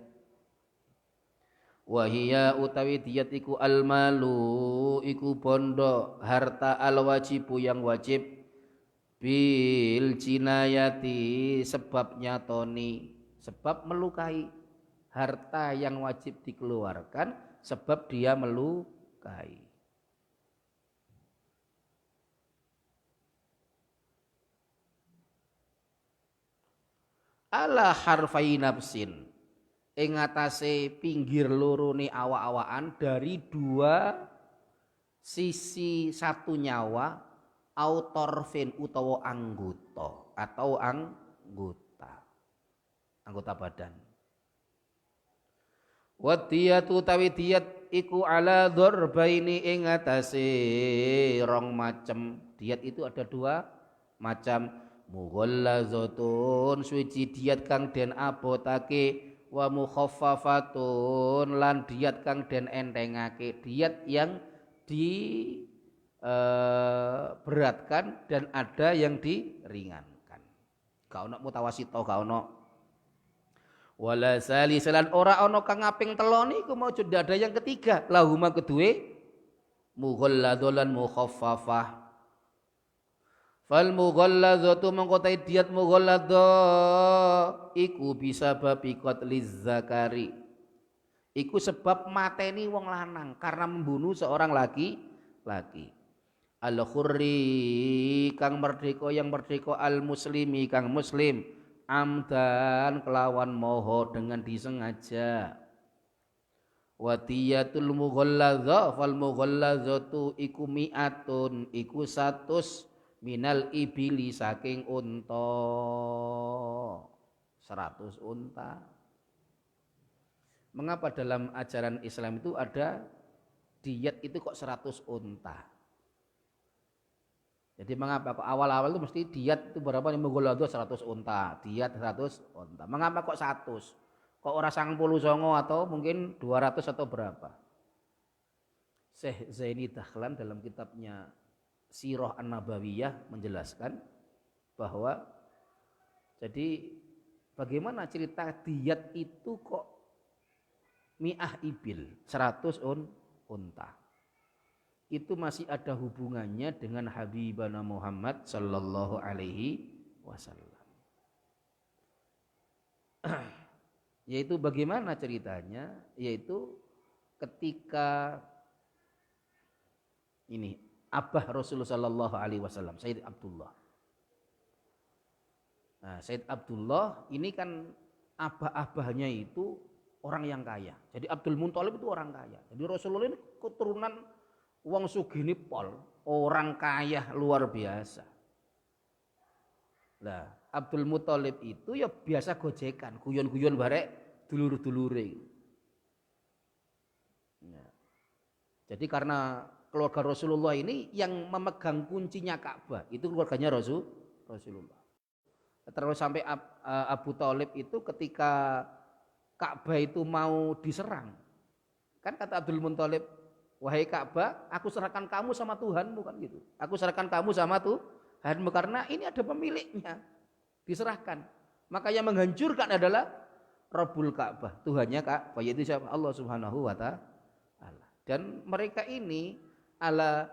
Wa hiya utawi diyat iku almalu iku bondo harta alwajibu yang wajib bil jinayati sebab nyatoni, sebab melukai, harta yang wajib dikeluarkan sebab dia melukai. Ala harfai nafsin ing atase pinggir loro ni awak-awakan dari dua sisi satu nyawa autorfin utawa anggota atau anggota badan. Wa diyatu tawi diyat iku ala dzarbaini ing atase rong macem. Diyat itu ada dua macam. Mughallazatun suci diyat kang den abotake wa mukhaffafatun lan diyat kang den entengake, diyat yang beratkan dan ada yang diringankan. Gak ono mutawasito, gak ono wala salisalan ora ono kang ngaping telo niku maujud ada yang ketiga lahuma kedue mughalladzun lan mukhaffafah. Fal mughalladzatu mengkotai diyat mughalladzah iku bisa babi qatliz zakari Iku sebab mateni wong lanang karena membunuh seorang laki. Al-hurri kang merdeka yang merdeka al-muslimi kang muslim amdan kelawan moho dengan disengaja. Wadiyatul mughalladzah fal mughalladzatu iku mi'atun iku 100 minal ibili saking unta 100 unta. Mengapa dalam ajaran Islam itu ada diat itu kok 100 unta? Jadi mengapa kok awal-awal itu mesti diat itu berapa nih mughalladzah 100 unta, diat 100 unta. Mengapa kok 100? Kok ora 90 songo atau mungkin 200 atau berapa? Syekh Zaini Dahlan dalam kitabnya Sirah An-Nabawiyah menjelaskan bahwa jadi bagaimana cerita diat itu kok mi'ah ibil 100 unta. Itu masih ada hubungannya dengan Habibana Muhammad sallallahu alaihi wasallam. Yaitu bagaimana ceritanya? Yaitu ketika ini abah Rasulullah sallallahu alaihi wasallam, Sayyid Abdullah. Nah, Sayyid Abdullah ini kan abah-abahnya itu orang yang kaya. Jadi Abdul Muthalib itu orang kaya. Jadi Rasulullah ini keturunan wong sugih pol, orang kaya luar biasa. Lah, Abdul Muthalib itu ya biasa gojekan, guyon-guyon barek dulur-dulure. Ya. Jadi karena keluarga Rasulullah ini yang memegang kuncinya Ka'bah, itu keluarganya Rasulullah. Terus sampai Abu Thalib itu ketika Ka'bah itu mau diserang. Kan kata Abdul Muthalib, wahai Ka'bah, aku serahkan kamu sama Tuhanmu kan gitu. Aku serahkan kamu sama Tuhanmu karena ini ada pemiliknya. Diserahkan. Maka yang menghancurkan adalah Rabbul Ka'bah, Tuhannya Ka'bah, yaitu siapa? Allah Subhanahu wa ta'ala. Dan mereka ini ala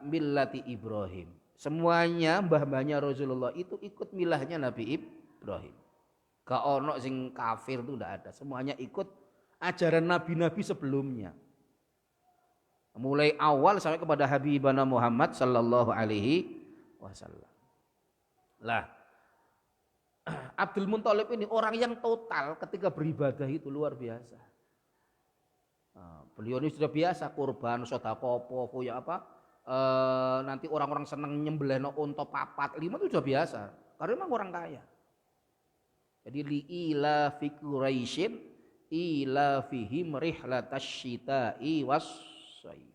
millati Ibrahim. Semuanya mbah-mbahnya Rasulullah itu ikut milahnya Nabi Ibrahim. Gak ono sing kafir itu ndak ada. Semuanya ikut ajaran nabi-nabi sebelumnya. Mulai awal sampai kepada Habibana Muhammad sallallahu alaihi wasallam. Lah, Abdul Muthalib ini orang yang total ketika beribadah itu luar biasa. Nah, beliau ini sudah biasa kurban, sedekah apa, ya apa, nanti orang-orang senang nyembelih unta 4, 5 itu sudah biasa. Karena memang orang kaya. Jadi li ila fi Quraisyin ila fihim rihlatash syita'i was-sayf.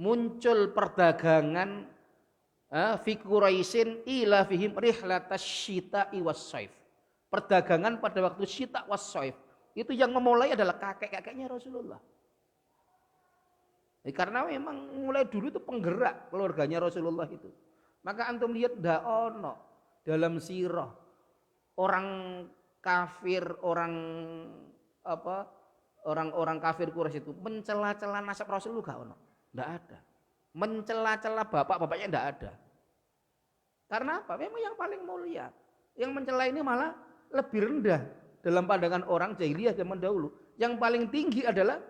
Muncul perdagangan fi Quraisyin ila fihim rihlatash syita'i was-sayf. Perdagangan pada waktu syita was-sayf. Itu yang memulai adalah kakek-kakeknya Rasulullah. Karena memang mulai dulu itu penggerak keluarganya Rasulullah itu. Maka antum lihat ndak ono dalam sirah orang kafir, orang kafir Quraisy itu mencela-cela nasab Rasulullah gak ono. Ndak ada. Mencela-cela bapak-bapaknya ndak ada. Karena apa? Memang yang paling mulia. Yang mencela ini malah lebih rendah dalam pandangan orang jahiliyah zaman dahulu. Yang paling tinggi adalah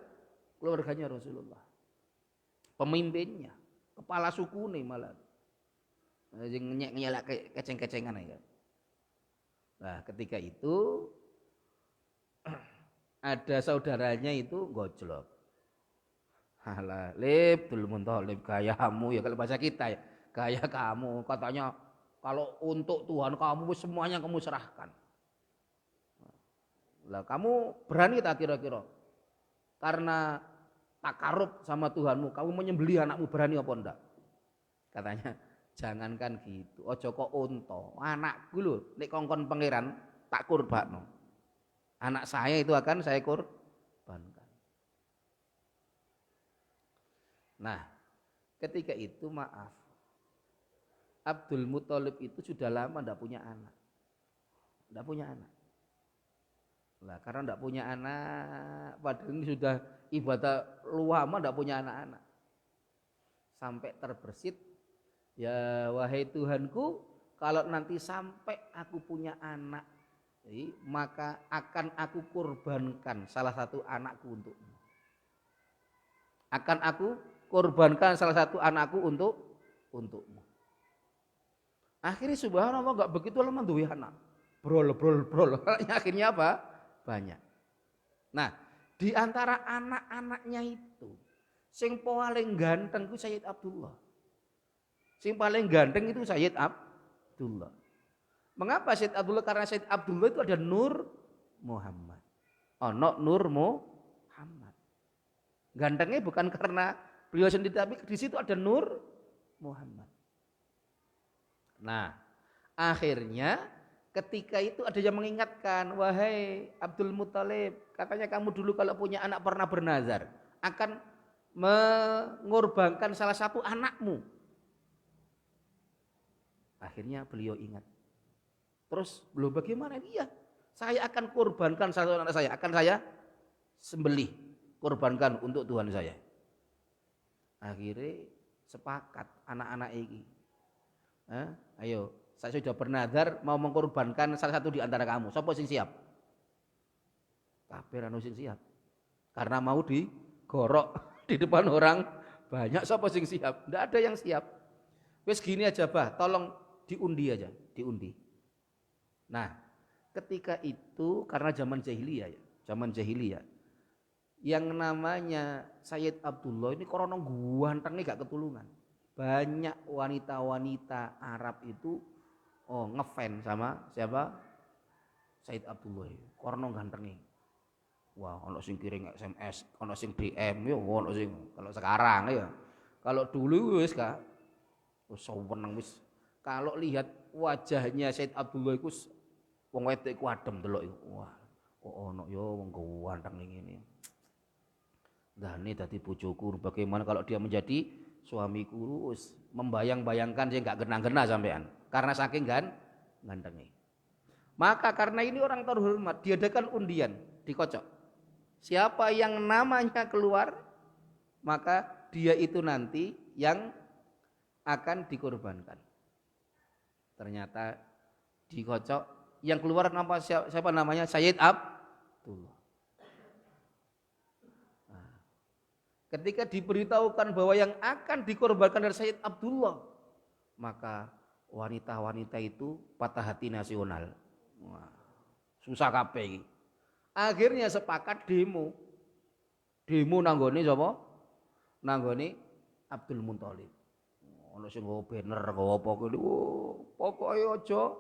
keluarganya Rasulullah. Pemimpinnya, kepala suku nih malah. Nyelak keceng-kecengan ya. Nah, ketika itu ada saudaranya itu gojlok. Halah, lip Abdul Muthalib gayamu ya kalau bahasa kita ya. Gaya kamu katanya kalau untuk Tuhan kamu semuanya kamu serahkan. Lah kamu berani tak kira-kira? Karena takarub sama Tuhanmu, kamu menyembelih anakmu berani apa enggak? Katanya, jangankan gitu. Ojo kok unta, anakku lho nek kongkon pangeran tak kurbanno. Anak saya itu akan saya kurbankan. Nah, ketika itu maaf, Abdul Muthalib itu sudah lama enggak punya anak. Enggak punya anak. Lah karena enggak punya anak, padahal ini sudah ibadah lama enggak punya anak-anak. Sampai terbersit, ya wahai Tuhanku, kalau nanti sampai aku punya anak Jadi, maka akan aku kurbankan salah satu anakku untukmu. Akan aku kurbankan salah satu anakku untukmu. Akhirnya subhanallah enggak begitu lama duwe anak. Brol. Akhirnya apa? Banyak. Nah, di antara anak-anaknya itu sing paling ganteng itu Sayyid Abdullah. Sing paling ganteng itu Sayyid Abdullah. Mengapa Sayyid Abdullah? Karena Sayyid Abdullah itu ada Nur Muhammad. Ono Nur Muhammad. Gantengnya bukan karena beliau sendiri, tapi di situ ada Nur Muhammad. Nah, akhirnya ketika itu ada yang mengingatkan, wahai Abdul Muthalib, katanya kamu dulu kalau punya anak pernah bernazar akan mengorbankan salah satu anakmu. Akhirnya beliau ingat. Terus belum bagaimana dia? Saya akan korbankan satu anak saya, akan saya sembelih, korbankan untuk Tuhan saya. Akhirnya sepakat anak-anak ini. Ayo, saya sudah bernazar mau mengkorbankan salah satu di antara kamu. Siapa sing siap? Kabeh anu sing siap. Karena mau digorok di depan orang banyak, siapa sing siap? Enggak ada yang siap. Wes gini aja, Bah, tolong diundi aja, diundi. Nah, ketika itu karena zaman jahiliyah, yang namanya Sayyid Abdullah ini korona gantengnya gak ketulungan. Banyak wanita-wanita Arab itu ngefans sama siapa? Sayyid Abdullah. Korona gantengnya. Wah, ono sing kirim SMS, ono sing DM, yo ono sing kalau sekarang ya. Kalau dulu wis Kak, wis seneng wis. Kalau lihat wajahnya Sayyid Abdullah iku wong wedok iku adem delok iku. Wah, kok ono yo wong ganteng ngene. Dane dadi bojoku, bagaimana kalau dia menjadi suamiku? Wis membayang-bayangkan saya enggak genah-genah sampean karena saking gantengnya. Maka karena ini orang terhormat, diadakan undian, dikocok. Siapa yang namanya keluar, maka dia itu nanti yang akan dikorbankan. Ternyata dikocok, yang keluar siapa namanya? Sayyid Abdullah. Nah, ketika diberitahukan bahwa yang akan dikorbankan dari Sayyid Abdullah, maka wanita-wanita itu patah hati nasional. Wah, susah kabeh. Akhirnya sepakat demo nanggone sapa? Nanggone Abdul Muthalib. Ono sing nggawa banner, nggawa apa kuwi. Pokoke aja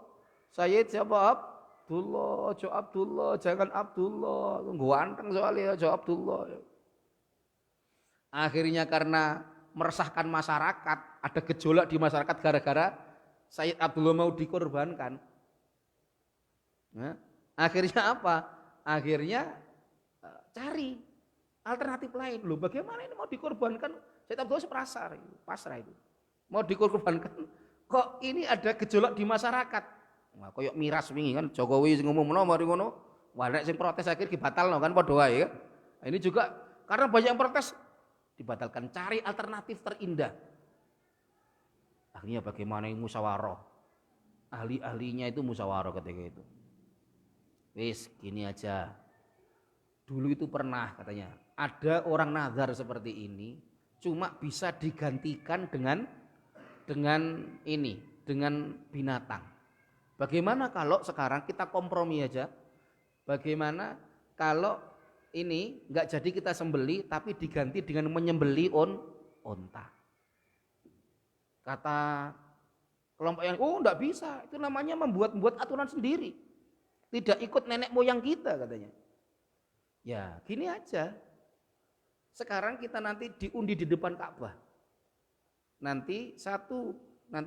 Sayyid siapa? Abdullah, aja Abdullah, jangan Abdullah. Ganteng soalnya aja Abdullah. Akhirnya karena meresahkan masyarakat, ada gejolak di masyarakat gara-gara Sayyid Abdullah mau dikorbankan. Nah, akhirnya apa? Akhirnya cari alternatif lain. Loh, bagaimana ini mau dikorbankan? Sayyid Abdullah pasrah itu. Mau dikorbankan, kok ini ada gejolak di masyarakat. Nah, koyok miras wingi kan Jokowi sing ngomongno mari ngono, wah nek sing protes akhir dibatalno kan padha wae ya. Ini juga karena banyak yang protes dibatalkan, cari alternatif terindah. Akhirnya bagaimana yang musyawarah? Ahli-ahlinya itu musyawarah ketika itu. Wis gini aja. Dulu itu pernah katanya ada orang nazar seperti ini, cuma bisa digantikan dengan binatang. Bagaimana kalau sekarang kita kompromi aja? Bagaimana kalau ini enggak jadi kita sembeli tapi diganti dengan menyembeli onta? Kata kelompok yang enggak bisa, itu namanya membuat aturan sendiri. Tidak ikut nenek moyang kita katanya. Ya, gini aja. Sekarang kita nanti diundi di depan Ka'bah. Nanti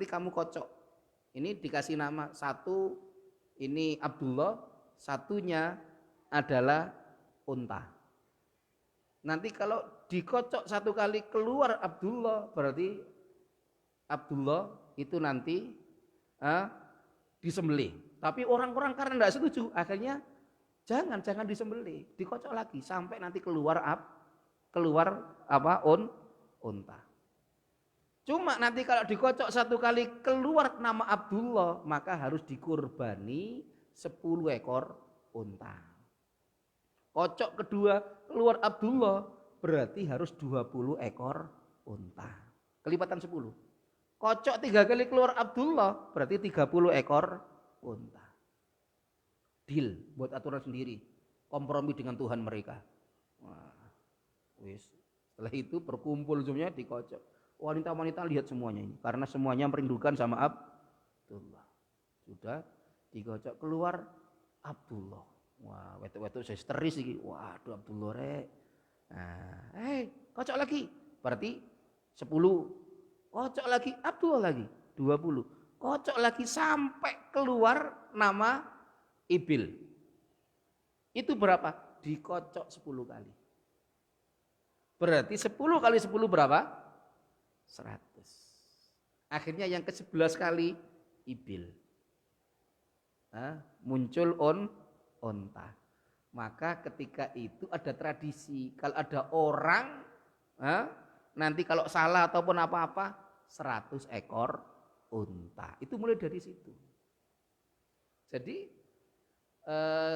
kamu kocok. Ini dikasih nama, satu ini Abdullah, satunya adalah unta. Nanti kalau dikocok satu kali keluar Abdullah, berarti Abdullah itu nanti disembelih. Tapi orang-orang karena tidak setuju, akhirnya jangan disembelih, dikocok lagi sampai nanti keluar unta. Cuma nanti kalau dikocok satu kali keluar nama Abdullah, maka harus dikurbani 10 ekor unta. Kocok kedua keluar Abdullah berarti harus 20 ekor unta. Kelipatan 10. Kocok 3 kali keluar Abdullah berarti 30 ekor unta. Deal, buat aturan sendiri. Kompromi dengan Tuhan mereka. Wah, wis. Setelah itu berkumpul semuanya dikocok. Wanita-wanita lihat semuanya ini karena semuanya merindukan sama Abdullah. Sudah dikocok keluar Abdullah. Wah, wetuk-wetuk saya histeris iki. Waduh Abdullah rek. Nah, kocok lagi. Berarti 10. Kocok lagi Abdullah lagi 20. Kocok lagi sampai keluar nama Ibil. Itu berapa? Dikocok 10 kali. Berarti 10 kali 10 berapa? 100. Akhirnya yang ke-11 kali Ibil. Muncul onta. Maka ketika itu ada tradisi, kalau ada orang nanti kalau salah ataupun apa-apa 100 ekor unta. Itu mulai dari situ. Jadi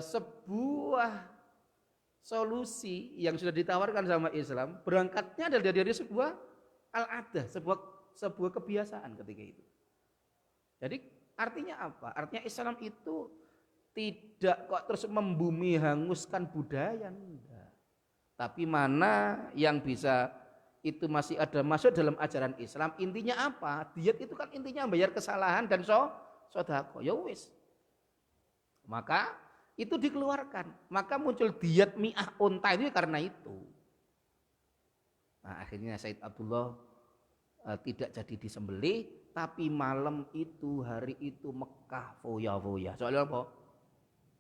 sebuah solusi yang sudah ditawarkan sama Islam berangkatnya adalah dari sebuah al-adah, sebuah kebiasaan ketika itu. Jadi artinya apa? Artinya Islam itu tidak kok terus membumi hanguskan budaya, enggak. Tapi mana yang bisa itu masih ada masuk dalam ajaran Islam. Intinya apa? Diet itu kan intinya membayar kesalahan dan sedekah. Ya wis. Maka itu dikeluarkan. Maka muncul diet mi'ah unta itu karena itu. Nah, akhirnya Said Abdullah tidak jadi disembelih, tapi malam itu, hari itu Mekah foya-foya. Soalnya apa?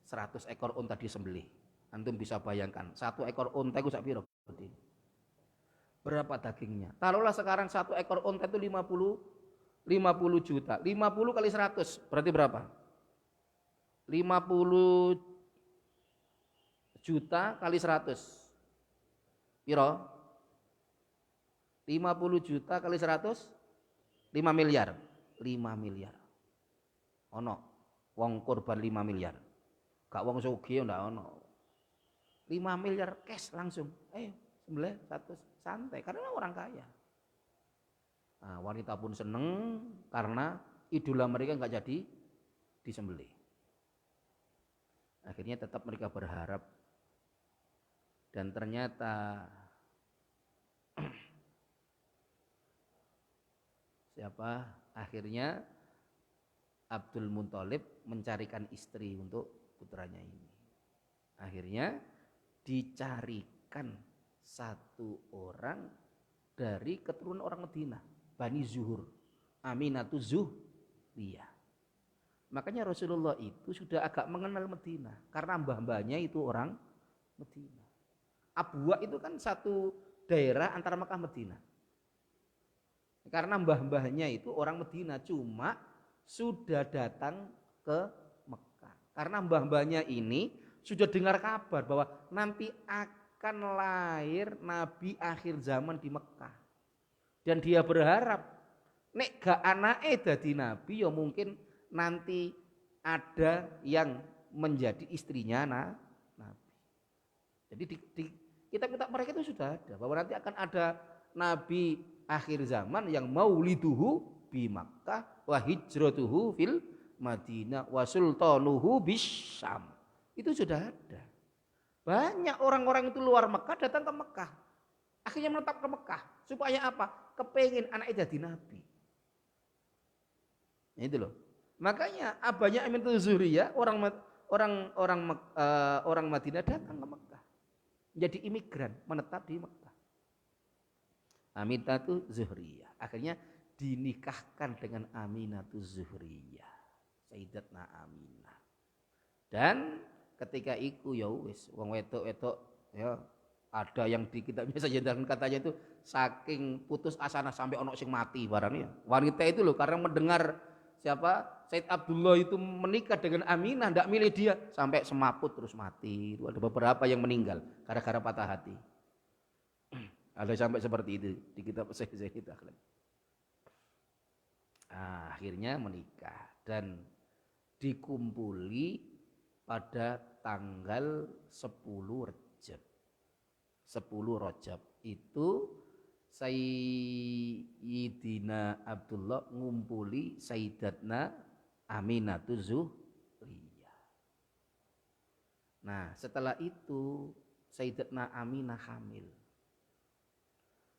100 ekor unta disembelih. Antum bisa bayangkan, 1 ekor unta itu sak piro? Berapa dagingnya? Taruhlah sekarang 1 ekor unta itu 50 juta. 50 kali 100 berarti berapa? 50 juta kali 100. Piro? 50 juta kali 100 5 miliar. 5 miliar. Ono wong korban 5 miliar. Gak wong sugih ndak ono. 5 miliar cash langsung. Ayo sembelih 100 santai karena orang kaya. Nah, wanita pun seneng karena idola mereka enggak jadi disembelih. Akhirnya tetap mereka berharap dan ternyata akhirnya Abdul Muthalib mencarikan istri untuk putranya ini. Akhirnya dicarikan satu orang dari keturunan orang Madinah, Bani Zuhur, Aminatu Zuhriyah. Makanya Rasulullah itu sudah agak mengenal Madinah karena mbah-mbahnya itu orang Madinah. Abwa itu kan satu daerah antara Mekah Madinah. Karena mbah-mbahnya itu orang Madinah, cuma sudah datang ke Mekah. Karena mbah-mbahnya ini sudah dengar kabar bahwa nanti akan lahir Nabi akhir zaman di Mekah. Dan dia berharap nek gak anake dadi Nabi ya mungkin nanti ada yang menjadi istrinya Nabi. Jadi di kitab-kitab mereka itu sudah ada bahwa nanti akan ada Nabi akhir zaman yang mauliduhu bi Makkah wa hijratuhu fil Madinah wa sultanuhu bisyam. Itu sudah ada. Banyak orang-orang itu luar Mekah datang ke Mekah. Akhirnya menetap ke Mekah supaya apa? Kepengen anaknya jadi nabi. Nah, itu loh. Makanya abahnya Aminatu Zuhriyah orang Madinah datang ke Mekah. Menjadi imigran menetap di Mekah. Aminatu Zuhriyah. Akhirnya dinikahkan dengan Aminatu Zuhriyah. Sayyidatna Aminah. Dan ketika itu ya wis wong wedok-wedok ya ada yang di kitabnya saja dan katanya itu saking putus asana sampai ono sing mati barangnya. Wanita itu loh karena mendengar Said Abdullah itu menikah dengan Aminah ndak milih dia sampai semaput terus mati. Itu ada beberapa yang meninggal gara-gara patah hati. Ada sampai seperti itu di kitab Sahih Akhlak. Akhirnya menikah dan dikumpuli pada tanggal 10 Rajab. 10 Rajab itu Sayyidina Abdullah ngumpuli Sayyidatna Aminatu Zuhriyah. Nah, setelah itu Sayyidatna Aminah hamil.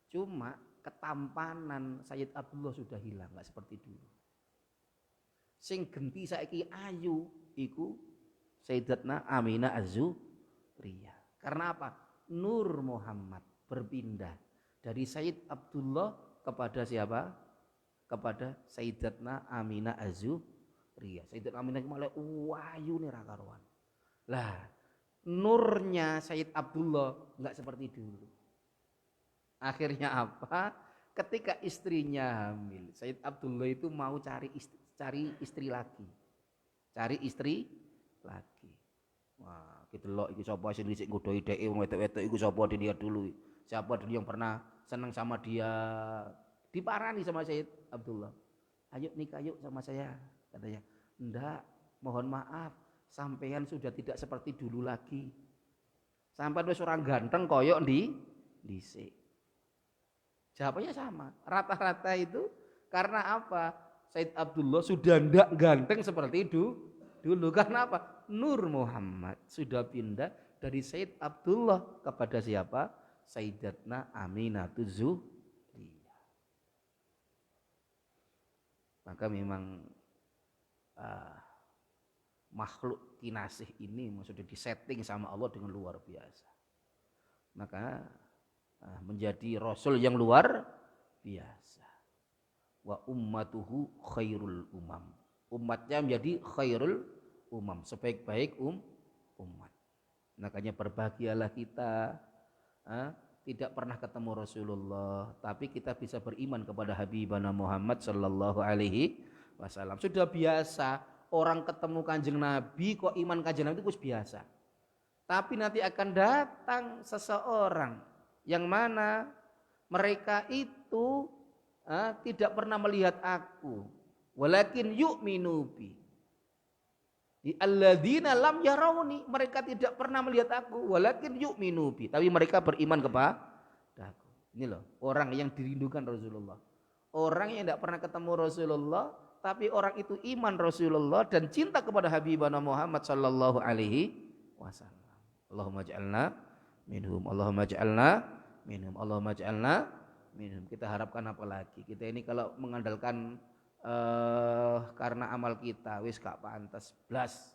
Cuma ketampanan Sayyid Abdullah sudah hilang, nggak seperti dulu. Sing genti saiki ayu iku Sayyidatna Aminah Az-Zuhriyah. Karena apa? Nur Muhammad berpindah dari Sayyid Abdullah kepada siapa? Kepada Sayyidatna Aminah Az-Zuhriyah. Sayyidatna Aminah malah wayu nih rakaruan. Lah, nurnya Sayyid Abdullah enggak seperti dulu. Akhirnya apa? Ketika istrinya hamil, Sayyid Abdullah itu mau cari istri lagi. Cari istri lagi. Wah, gitu loh, iki sapa sing dhisik nggodhoi dheke wong wedok-wedok iku sapa dilihat dulu. Siapa dulu yang pernah senang sama dia? Diparani sama Sayyid Abdullah. Ayo nikah yuk sama saya, katanya. Enggak, mohon maaf, sampean sudah tidak seperti dulu lagi. Sampai wis orang ganteng koyok dhisik. Jawabannya sama. Rata-rata itu karena apa? Sayyid Abdullah sudah ndak ganteng seperti dulu. Karena apa? Nur Muhammad sudah pindah dari Sayyid Abdullah kepada siapa? Sayyidatna Aminatu Zuhriyah. Maka memang makhluk kinasih ini sudah disetting sama Allah dengan luar biasa. Maka menjadi rasul yang luar biasa. Wa ummatuhu khairul umam. Umatnya menjadi khairul umam, sebaik-baik umat. Makanya berbahagialah kita tidak pernah ketemu Rasulullah, tapi kita bisa beriman kepada Habibana Muhammad sallallahu alaihi wasallam. Sudah biasa orang ketemu Kanjeng Nabi kok iman Kanjeng Nabi itu biasa. Tapi nanti akan datang seseorang yang mana mereka itu tidak pernah melihat aku, walakin yu'minu bi. Alladzina lam yarawni, mereka tidak pernah melihat aku, walakin yu'minu bi, tapi mereka beriman kepadaku. Ini loh orang yang dirindukan Rasulullah. Orang yang tidak pernah ketemu Rasulullah, tapi orang itu iman Rasulullah dan cinta kepada Habibana Muhammad sallallahu alaihi wasallam. Allahumma ja'alna minhum, Allahumma ja'alna minhum, Allahumma ja'alna minhum. Kita harapkan apa lagi? Kita ini kalau mengandalkan karena amal kita wis gak pantas blas.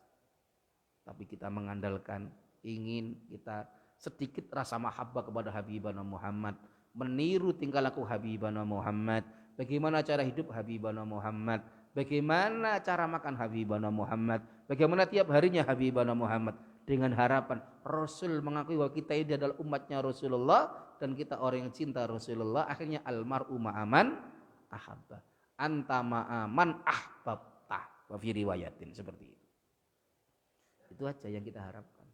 Tapi kita mengandalkan ingin kita sedikit rasa mahabbah kepada Habibana Muhammad, meniru tingkah laku Habibana Muhammad, bagaimana cara hidup Habibana Muhammad, bagaimana cara makan Habibana Muhammad, bagaimana tiap harinya Habibana Muhammad, dengan harapan Rasul mengakui bahwa kita ini adalah umatnya Rasulullah dan kita orang yang cinta Rasulullah. Akhirnya almar'u ma'aman ahabba, anta ma'aman ahbabta, wa fi riwayatin, seperti itu. Itu aja yang kita harapkan.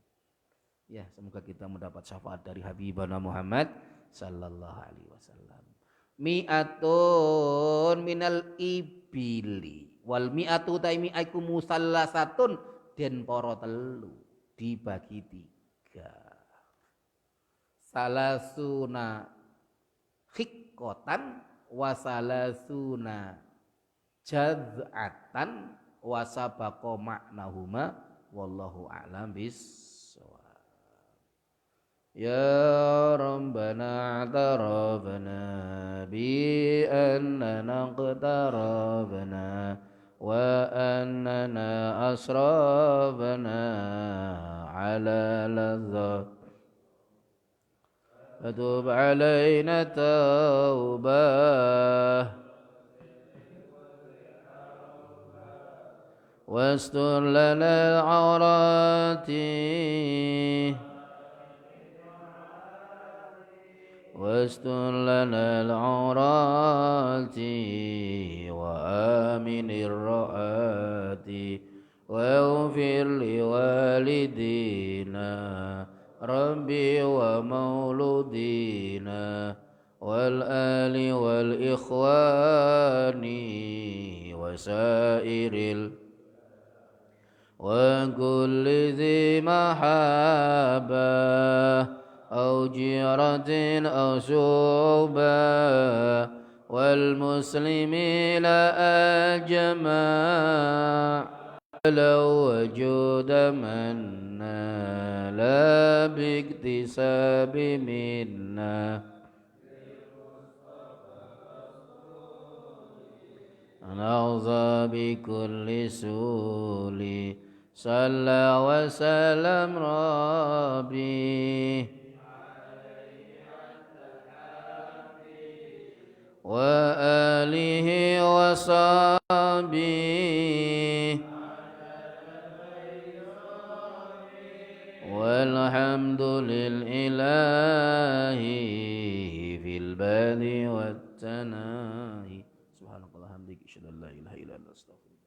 Ya, semoga kita mendapat syafaat dari Habibana Muhammad sallallahu alaihi wasallam. Mi'atun minal ibili wal mi'atu taimi aiku musallasatun, den para telu dibagi 3. Salasuna khiqqatan wa salasuna jaz'atan wa sabaqa ma'nahuma wallahu a'lam bis-shawab. Ya Rabbana a'tarafna bi annana qtarafna wa annana asrafna ala ladha fatub alaina taubah wastur lana al-awrati واستر لنا العورات وآمن الرآت واغفر لوالدينا ربي ومولودينا والآل والإخوان وكل ذي محبة أو جيرة أو شعبة والمسلمين أجمع لو وجود من نال باكتساب منا نرضى بكل سول صلى وسلم ربي وآله وصحبه والحمد لله في البدء والتناهي سبحانك اللهم وبحمدك أشهد أن لا إله إلا أنت أستغفرك